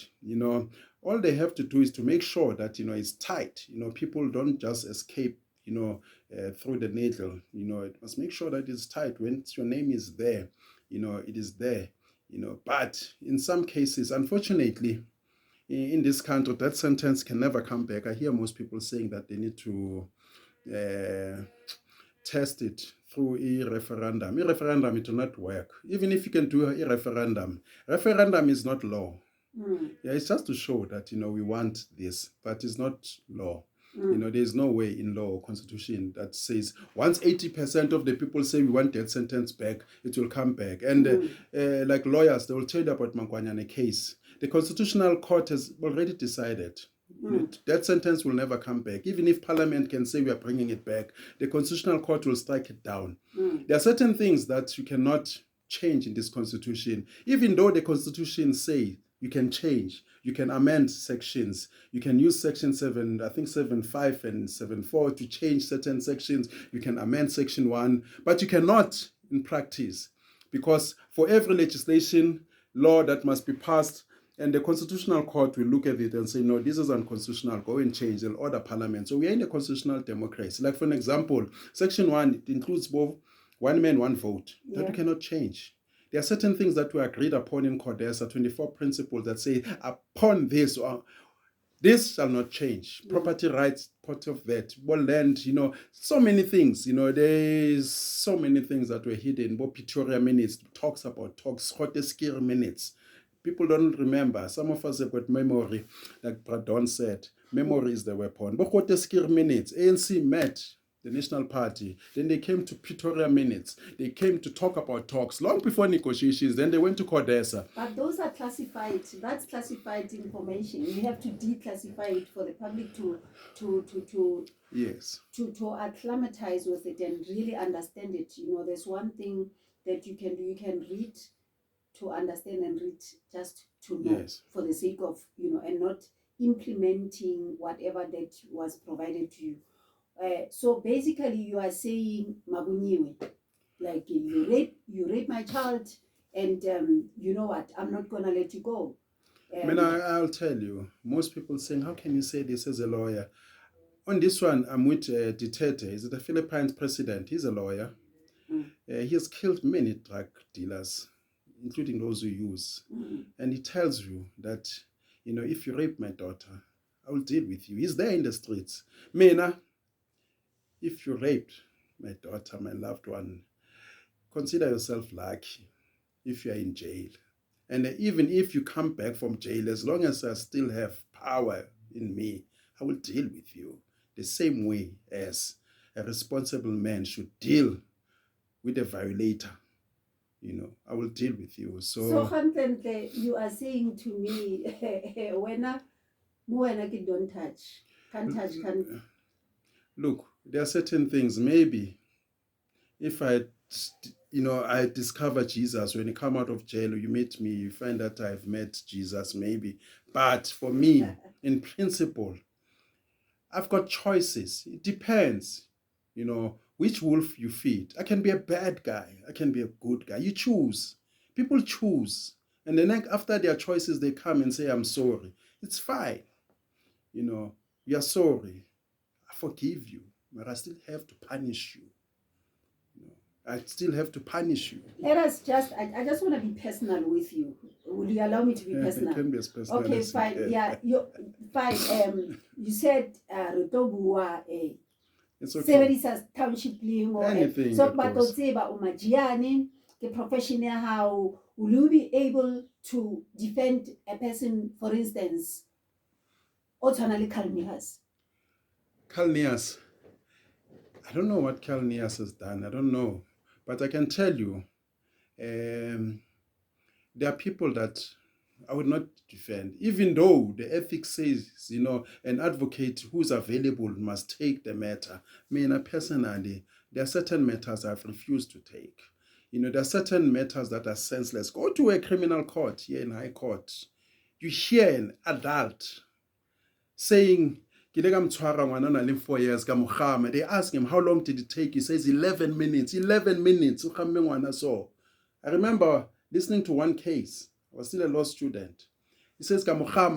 All they have to do is to make sure that, it's tight. People don't just escape, through the needle. It must make sure that it's tight. When your name is there, it is there. But in some cases, unfortunately, in this country, that sentence can never come back. I hear most people saying that they need to test it through a referendum. A referendum, it will not work. Even if you can do a referendum is not law. It's just to show that, we want this, but it's not law. There's no way in law or constitution that says once 80% of the people say we want death sentence back, it will come back. And like lawyers, they will tell you about Mankwanyane case. The Constitutional Court has already decided that sentence will never come back. Even if Parliament can say we are bringing it back, the Constitutional Court will strike it down. There are certain things that you cannot change in this Constitution, even though the Constitution say you can change. You can amend sections. You can use section 7, I think 7.5 and 7.4 to change certain sections. You can amend section 1, but you cannot in practice, because for every legislation, law that must be passed, and the Constitutional Court will look at it and say, no, this is unconstitutional, go and change. They'll order Parliament. So we are in a constitutional democracy. Like, for an example, section 1, it includes both one man, one vote. That we cannot change. There are certain things that were agreed upon in CODESA, 24 principles that say, upon this, This shall not change. Property rights, part of that. Land, so many things. There's so many things that were hidden. But Pretoria minutes talks about talks, Groteskir minutes. People don't remember. Some of us have got memory, like Pradon said. Memory is the weapon. But Groteskir minutes, ANC met the National Party. Then they came to Pretoria minutes. They came to talk about talks long before negotiations. Then they went to Codesa. But those are classified. That's classified information. You have to declassify it for the public to yes to acclimatize with it and really understand it. There's one thing that you can do. You can read to understand and read just to know, yes for the sake of and not implementing whatever that was provided to you. So basically, you are saying Mabunyiwe, like you rape my child, and you know what? I'm not gonna let you go. I'll tell you, most people saying, how can you say this as a lawyer? On this one, I'm with Ditete. Is it the Philippines president? He's a lawyer. He has killed many drug dealers, including those who use. And he tells you that, if you rape my daughter, I will deal with you. He's there in the streets. Mena, if you raped my daughter, my loved one, consider yourself lucky if you are in jail. And even if you come back from jail, as long as I still have power in me, I will deal with you the same way as a responsible man should deal with a violator. I will deal with you. So Khantentle, you are saying to me, when don't touch, can't touch, can't. Look, there are certain things. Maybe if I discover Jesus when you come out of jail, or you meet me, you find that I've met Jesus, maybe. But for me, in principle, I've got choices. It depends, which wolf you feed. I can be a bad guy. I can be a good guy. You choose. People choose. And then after their choices, they come and say, I'm sorry. It's fine. You're sorry. I forgive you. But I still have to punish you. I still have to punish you. Let us just, I just want to be personal with you. Will you allow me to be personal? It can be as personal. Okay, as fine. you can. Yeah, fine. You said it's okay. township Anything so that but goes. the profession how will you be able to defend a person, for instance, Othanali Kalnias? Kalnias. I don't know what Kalnias has done. I don't know. But I can tell you, there are people that I would not defend, even though the ethics says, an advocate who's available must take the matter. Personally, there are certain matters I've refused to take. There are certain matters that are senseless. Go to a criminal court here in High Court. You hear an adult saying, they ask him, how long did it take? He says 11 minutes. 11 minutes. I remember listening to one case. I was still a law student. He says, but how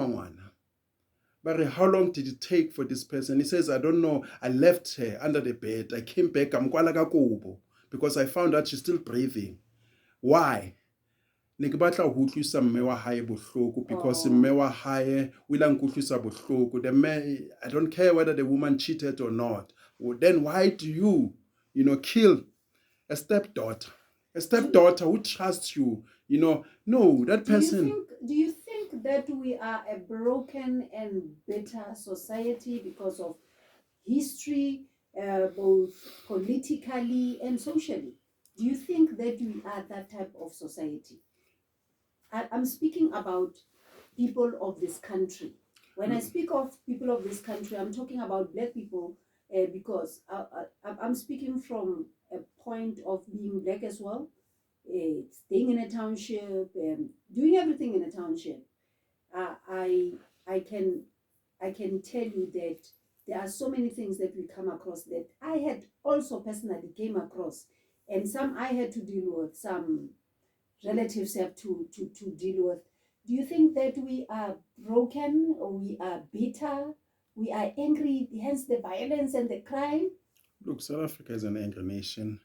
long did it take for this person? He says, I don't know. I left her under the bed. I came back because I found out she's still breathing. Why? Ne ke batla ho utlwisa mme wa hae bohloko because mme wa hae o ile nkutlwisa bohloko. The man, I don't care whether the woman cheated or not. Well, then why do you kill a stepdaughter? A stepdaughter who trusts you, no, that person. Do you think that we are a broken and bitter society because of history, both politically and socially? Do you think that we are that type of society? I'm speaking about people of this country. When I speak of people of this country, I'm talking about Black people because I'm speaking from a point of being Black as well, staying in a township, doing everything in a township. I can tell you that there are so many things that we come across that I had also personally came across, and some I had to deal with, some relatives have to deal with. Do you think that we are broken, or we are bitter, we are angry, hence the violence and the crime? Look, South Africa is an angry nation.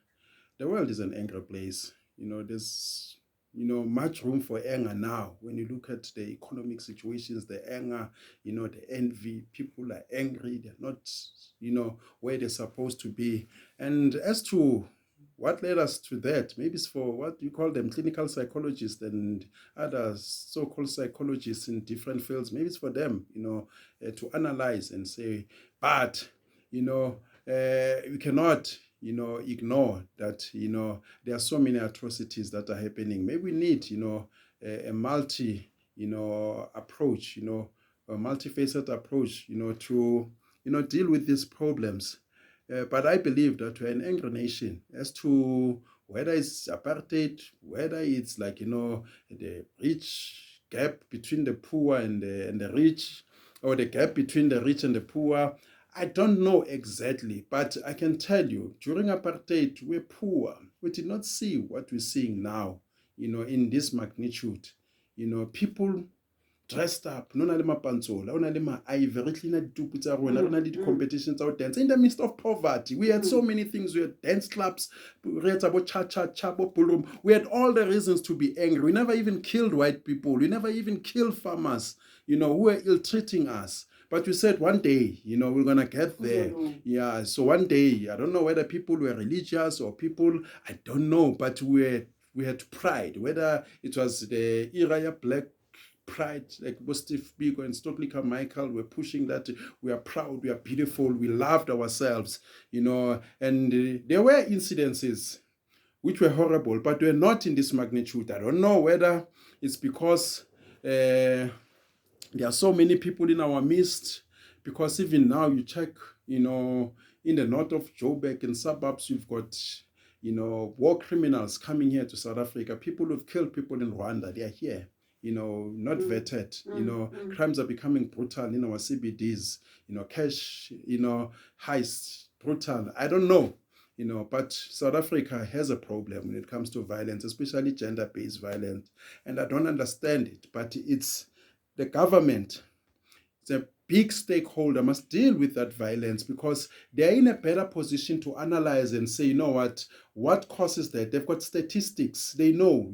The world is an angry place. There's much room for anger now. When you look at the economic situations, the anger, the envy, people are angry, they're not, where they're supposed to be. And as to what led us to that, maybe it's for what you call them clinical psychologists and other so-called psychologists in different fields. Maybe it's for them, to analyze and say, but, we cannot ignore that, there are so many atrocities that are happening. Maybe we need, a multi, approach, a multifaceted approach, to, deal with these problems. But I believe that we're an angry nation as to whether it's apartheid, whether it's like, the rich gap between the poor and the rich, or the gap between the rich and the poor. I don't know exactly, but I can tell you, during apartheid, we're poor. We did not see what we're seeing now, in this magnitude. People dressed up, no na le mapantsola, o na le ma-ive, re cleana ditupu tsa rona, re na le di-competition tsa go dance. In the midst of poverty, we had so many things. We had dance clubs, re etsa bo cha-cha-cha, bo ballroom. We had all the reasons to be angry. We never even killed white people. We never even killed farmers, who were ill-treating us. But we said one day, we're going to get there. Yeah, so one day, I don't know whether people were religious or people, I don't know, but we had pride, whether it was the era black pride, like Steve Biko and Stokely Carmichael were pushing that we are proud, we are beautiful, we loved ourselves, and there were incidences which were horrible, but were not in this magnitude. I don't know whether it's because there are so many people in our midst, because even now you check, in the north of Joburg and suburbs, you've got, war criminals coming here to South Africa, people who've killed people in Rwanda, they are here. Not vetted. Crimes are becoming brutal in our CBDs. Cash, heist, brutal. I don't know. But South Africa has a problem when it comes to violence, especially gender-based violence. And I don't understand it, but it's the government. It's a big stakeholder must deal with that violence, because they're in a better position to analyze and say, what causes that? They've got statistics. They know,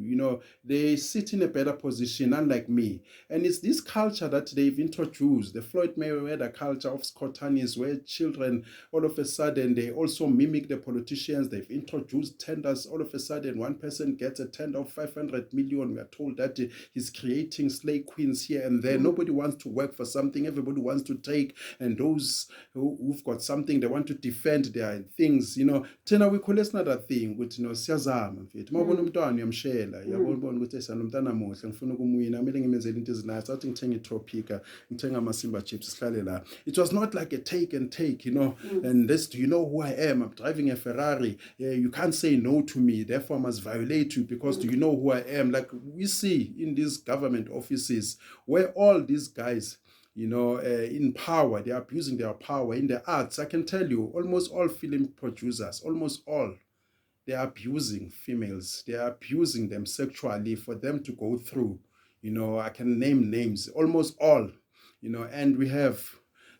they sit in a better position, unlike me. And it's this culture that they've introduced, the Floyd Mayweather culture of Scottanis, where children, all of a sudden, they also mimic the politicians. They've introduced tenders. All of a sudden, one person gets a tender of 500 million. We are told that he's creating slave queens here and there. Nobody wants to work for something. Everybody wants to take. And those who've got something, they want to defend their things. Tena we call another thing ukuthi siyazama mfethu mawubona umntwana uyamshela yabona ukuthi esanomntana muhle ngifuna ukumwina kumele ngimenzele into ezinathi athi ngithenga iTropica ngithenga amasimba chips sihlale la. It was not like a take and take, and this, do you know who I am? I'm driving a Ferrari. You can't say no to me, therefore I must violate you because do you know who I am? Like we see in these government offices where all these guys in power, they're abusing their power. In the arts, I can tell you, almost all film producers, almost all, they are abusing females. They are abusing them sexually for them to go through. I can name names, almost all. And we have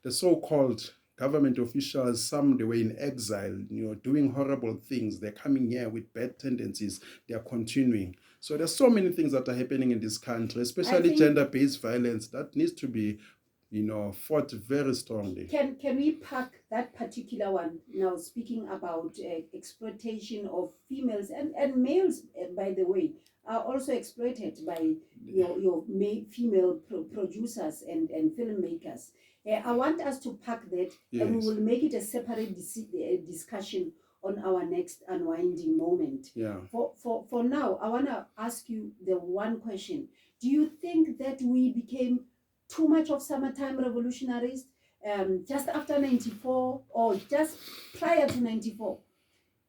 the so-called government officials, some they were in exile, doing horrible things. They're coming here with bad tendencies. They are continuing. So there's so many things that are happening in this country, especially gender-based violence, that needs to be fought very strongly. Can we pack that particular one now, speaking about exploitation of females and males, by the way, are also exploited by your female producers and filmmakers. I want us to pack that, yes, and we will make it a separate discussion on our next unwinding moment. Yeah. For now, I want to ask you the one question. Do you think that we became too much of summertime revolutionaries just after 94 or just prior to 94?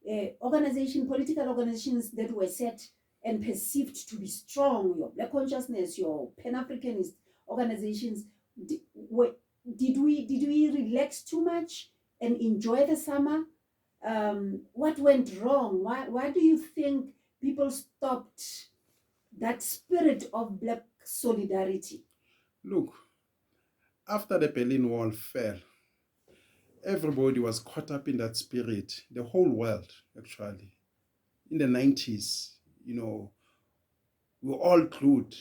Political organizations that were set and perceived to be strong, your Black consciousness, your Pan-Africanist organizations, did we relax too much and enjoy the summer? What went wrong? Why do you think people stopped that spirit of Black solidarity? Look, after the Berlin Wall fell, everybody was caught up in that spirit, the whole world, actually. In the 90s, We were all glued,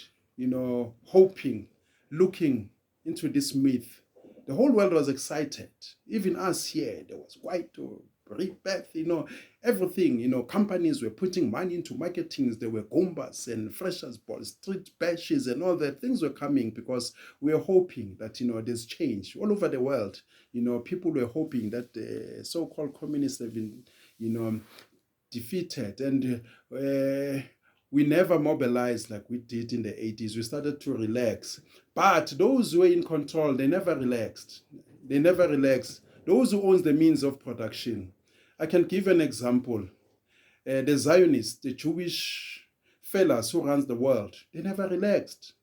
hoping, looking into this myth. The whole world was excited. Even us here, there was white rebirth, everything. Companies were putting money into marketing. There were Goombas and freshers balls, street bashes, and all that. Things were coming because we were hoping that, there's change all over the world. People were hoping that the so-called communists have been, defeated. And we never mobilized like we did in the 80s. We started to relax. But those who were in control, they never relaxed. They never relaxed. Those who owns the means of production. I can give an example. The Zionists, the Jewish fellas who runs the world, they never relaxed.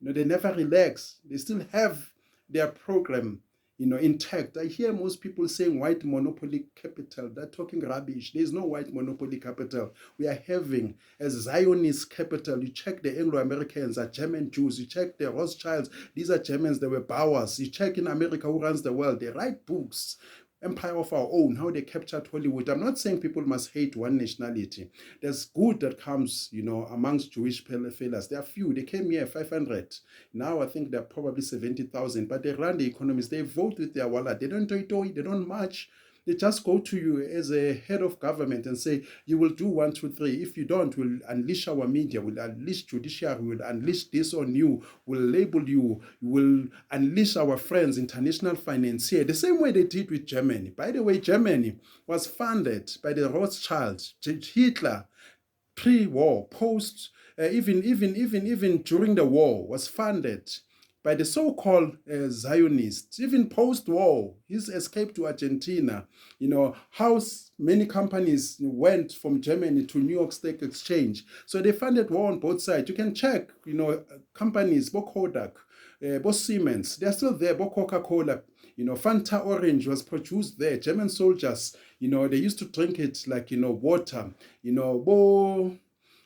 They never relax. They still have their program, intact. I hear most people saying white monopoly capital. They're talking rubbish. There's no white monopoly capital. We are having a Zionist capital. You check the Anglo-Americans are German Jews. You check the Rothschilds. These are Germans. They were Bowers. You check in America who runs the world. They write books. Empire of our own, how they captured Hollywood. I'm not saying people must hate one nationality. There's good that comes, amongst Jewish fellas. There are few. They came here, 500. Now I think they're probably 70,000. But they run the economies. They vote with their wallet. They don't toy. They don't march. They just go to you as a head of government and say, you will do 1, 2, 3. If you don't, we'll unleash our media, we'll unleash judiciary, we'll unleash this on you, we'll label you, we'll unleash our friends, international financier. The same way they did with Germany. By the way, Germany was funded by the Rothschilds, Hitler, pre-war, post, even during the war, was funded by the so-called Zionists, even post-war, his escape to Argentina, how many companies went from Germany to New York Stock Exchange. So they funded war on both sides. You can check, companies, both Kodak, both Siemens, they're still there, both Coca-Cola. Fanta Orange was produced there. German soldiers, they used to drink it like, water.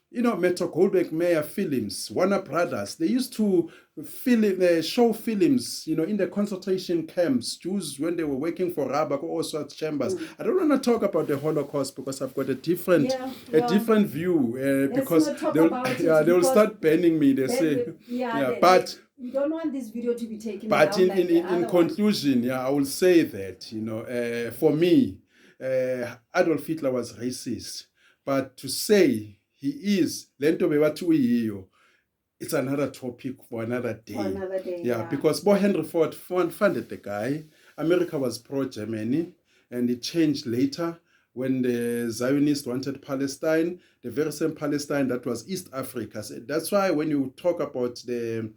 Metro Goldberg Mayer films, Warner Brothers, they used to show films, in the concentration camps, Jews when they were working for Rabak or Auschwitz chambers. I don't want to talk about the Holocaust because I've got a different view. Because they'll start banning me. They say, but we don't want this video to be taken. But in conclusion, I will say that for me, Adolf Hitler was racist, but to say he is lento bebathu it's another topic for another day. Because Henry Ford funded the guy. America was pro-Germany, and it changed later when the Zionists wanted Palestine, the very same Palestine that was East Africa. So that's why when you talk about the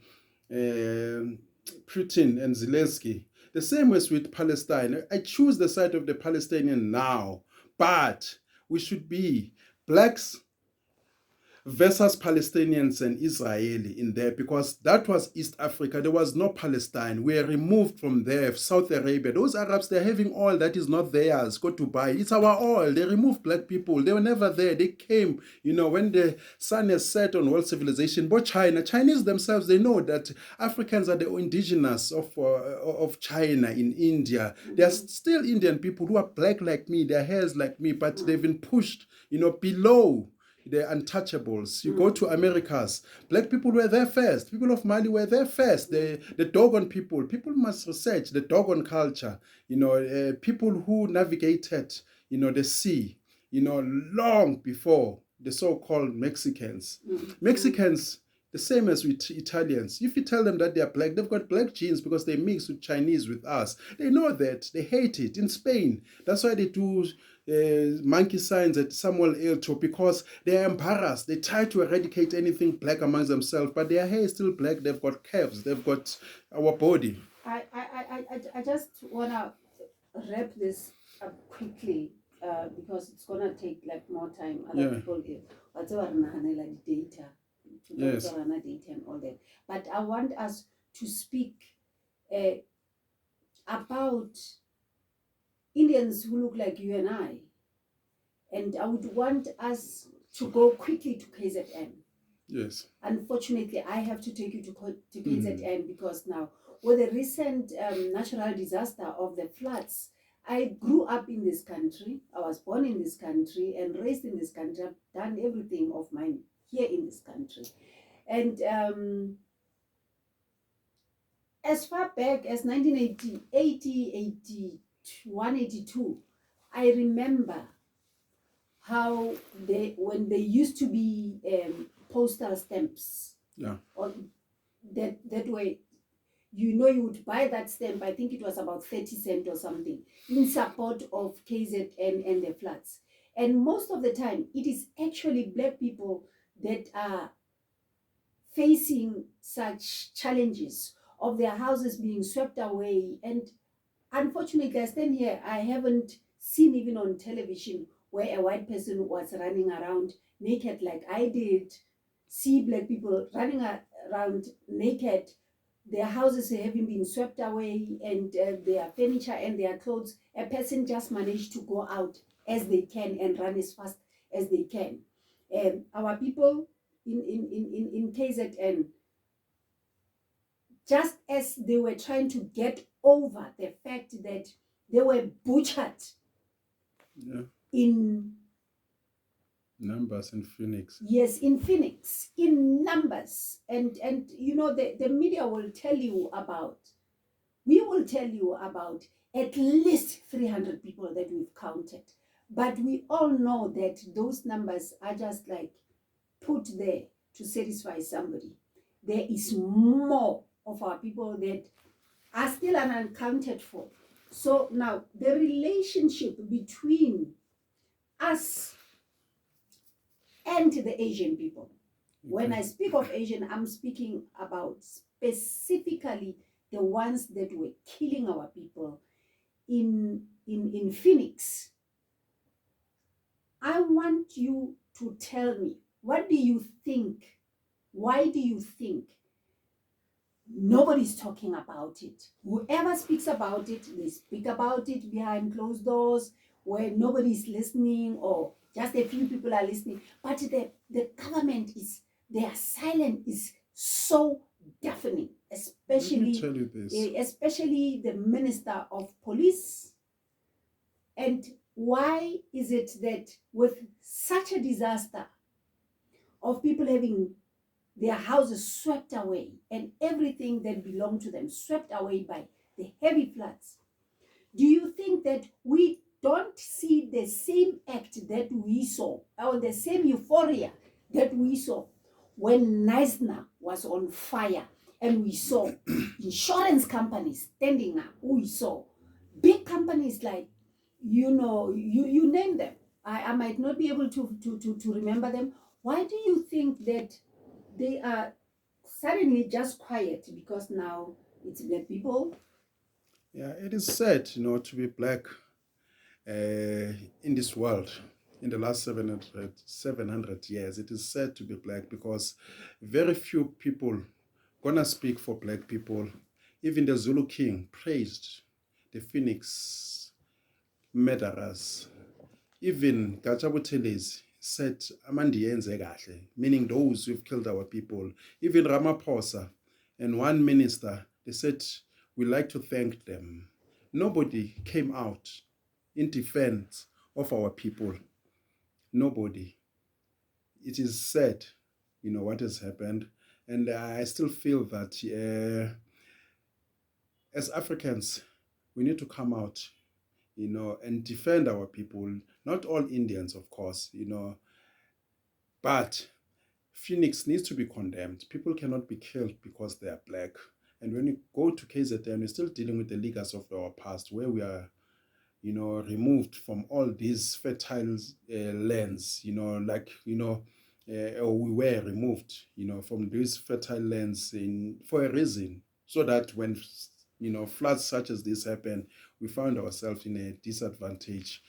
Putin and Zelensky, the same as with Palestine, I choose the side of the Palestinian now, but we should be blacks versus Palestinians and Israeli in there, because that was East Africa. There was no Palestine. We are removed from there. South Arabia, those Arabs, they're having oil that is not theirs. Go to buy. It's our oil. They removed black people. They were never there. They came, when the sun has set on world civilization. But Chinese themselves, they know that Africans are the indigenous of China in India. There's still Indian people who are black like me, their hairs like me, but they've been pushed, below the untouchables. You go to Americas, black people were there first. People of Mali were there first. The Dogon people must research the Dogon culture. People who navigated, the sea, long before the so-called Mexicans. Mexicans, the same as with Italians. If you tell them that they are black, they've got black genes because they mix with Chinese with us. They know that. They hate it. In Spain, that's why they do monkey signs at Samuel Alto, because they are embarrassed. They try to eradicate anything black amongst themselves, but their hair is still black. They've got curves. They've got our body. I just want to wrap this up quickly because it's going to take like more time. Other people here. Whatever data. Yes. Data and all that. But I want us to speak about Indians who look like you and I. And I would want us to go quickly to KZN. Yes. Unfortunately, I have to take you to KZN because now, with the recent natural disaster of the floods, I grew up in this country. I was born in this country and raised in this country. I've done everything of mine here in this country. And as far back as 1980, 80, 81, 82, I remember how when they used to be postal stamps, Yeah. or that way, you would buy that stamp. I think it was about 30 cents or something, in support of KZN and the floods. And most of the time, it is actually Black people that are facing such challenges of their houses being swept away. And unfortunately, I stand here, I haven't seen even on television where a white person was running around naked like I did see Black people running around naked, their houses having been swept away, and their furniture and their clothes. A person just managed to go out as they can and run as fast as they can. Our people in KZN, just as they were trying to get over the fact that they were butchered Yeah. in Numbers in Phoenix. yes, in Phoenix, in numbers. And the media will tell you about, we will tell you about at least 300 people that we've counted. But we all know that those numbers are just like put there to satisfy somebody. There is more of our people that are still unaccounted for. So now the relationship between us and the Asian people. When I speak of Asian, I'm speaking about specifically the ones that were killing our people in Phoenix. I want you to tell me, what do you think? Why do you think nobody's talking about it? Whoever speaks about it, they speak about it behind closed doors where nobody's listening, or just a few people are listening. But the government is, their silence is so deafening, Let me tell you this. especially the minister of police. And why is it that with such a disaster of people having their houses swept away and everything that belonged to them swept away by the heavy floods, do you think that we don't see the same act that we saw, or the same euphoria that we saw when Neisner was on fire, and we saw insurance companies standing up? We saw big companies like, you name them. I might not be able to remember them. Why do you think that they are suddenly just quiet? Because now it's Black people. Yeah, it is sad, to be Black in this world. In the last 700 years, it is sad to be Black because very few people gonna speak for Black people. Even the Zulu king praised the Phoenix murderers. Even Gachabuteles said amandiyenze kahle, meaning those who've killed our people. Even Ramaphosa and one minister, they said, we like to thank them. Nobody came out in defense of our people. Nobody. It is sad, what has happened. And I still feel that as Africans, we need to come out, and defend our people. Not all Indians, of course, but Phoenix needs to be condemned. People cannot be killed because they are Black. And when you go to KZN, we're still dealing with the legacy of our past, where we are, removed from all these fertile lands, or we were removed, from these fertile lands for a reason, so that when, floods such as this happen, we found ourselves in a disadvantaged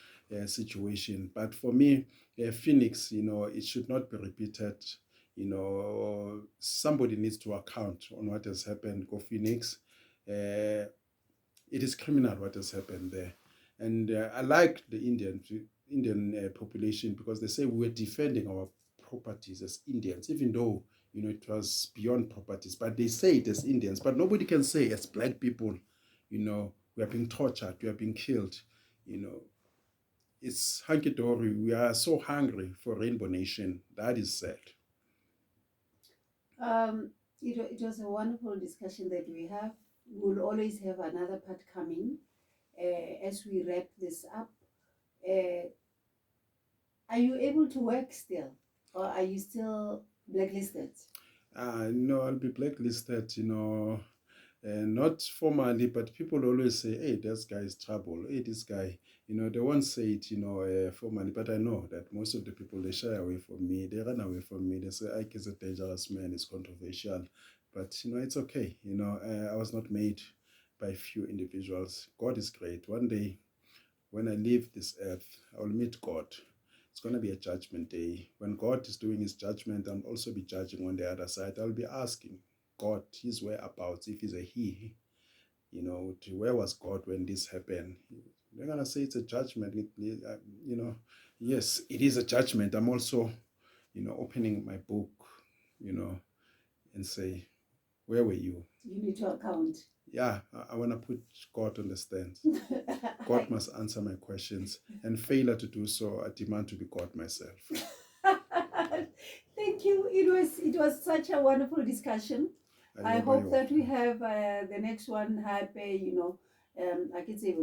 situation. But for me, Phoenix, it should not be repeated. Somebody needs to account on what has happened. Go Phoenix. It is criminal what has happened there. And I like the Indian population, because they say we're defending our properties as Indians, even though it was beyond properties. But they say it as Indians. But nobody can say as Black people, we are being tortured, we are being killed. It's hunky-dory. We are so hungry for Rainbow Nation. That is sad. It was a wonderful discussion that we have. We'll always have another part coming as we wrap this up. Uh, are you able to work still, or are you still blacklisted? No, I'll be blacklisted, not formally, but people always say, hey, this guy is trouble. Hey, this guy, they won't say it, formally, but I know that most of the people, they shy away from me. They run away from me. They say, Ike is a dangerous man. It's controversial. But, it's okay. I was not made by few individuals. God is great. One day, when I leave this earth, I will meet God. It's going to be a judgment day. When God is doing his judgment, I'll also be judging on the other side. I'll be asking God his whereabouts, if he's a he, where was God when this happened? They're going to say it's a judgment. Yes, it is a judgment. I'm also, opening my book, and say, where were you? You need to account. Yeah, I want to put God on the stand. God must answer my questions, and failure to do so, I demand to be God myself. Thank you. It was such a wonderful discussion. I hope that we have the next one happy. I can say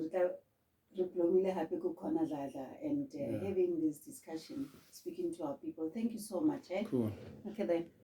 and having this discussion, speaking to our people. Thank you so much. Cool. Okay then.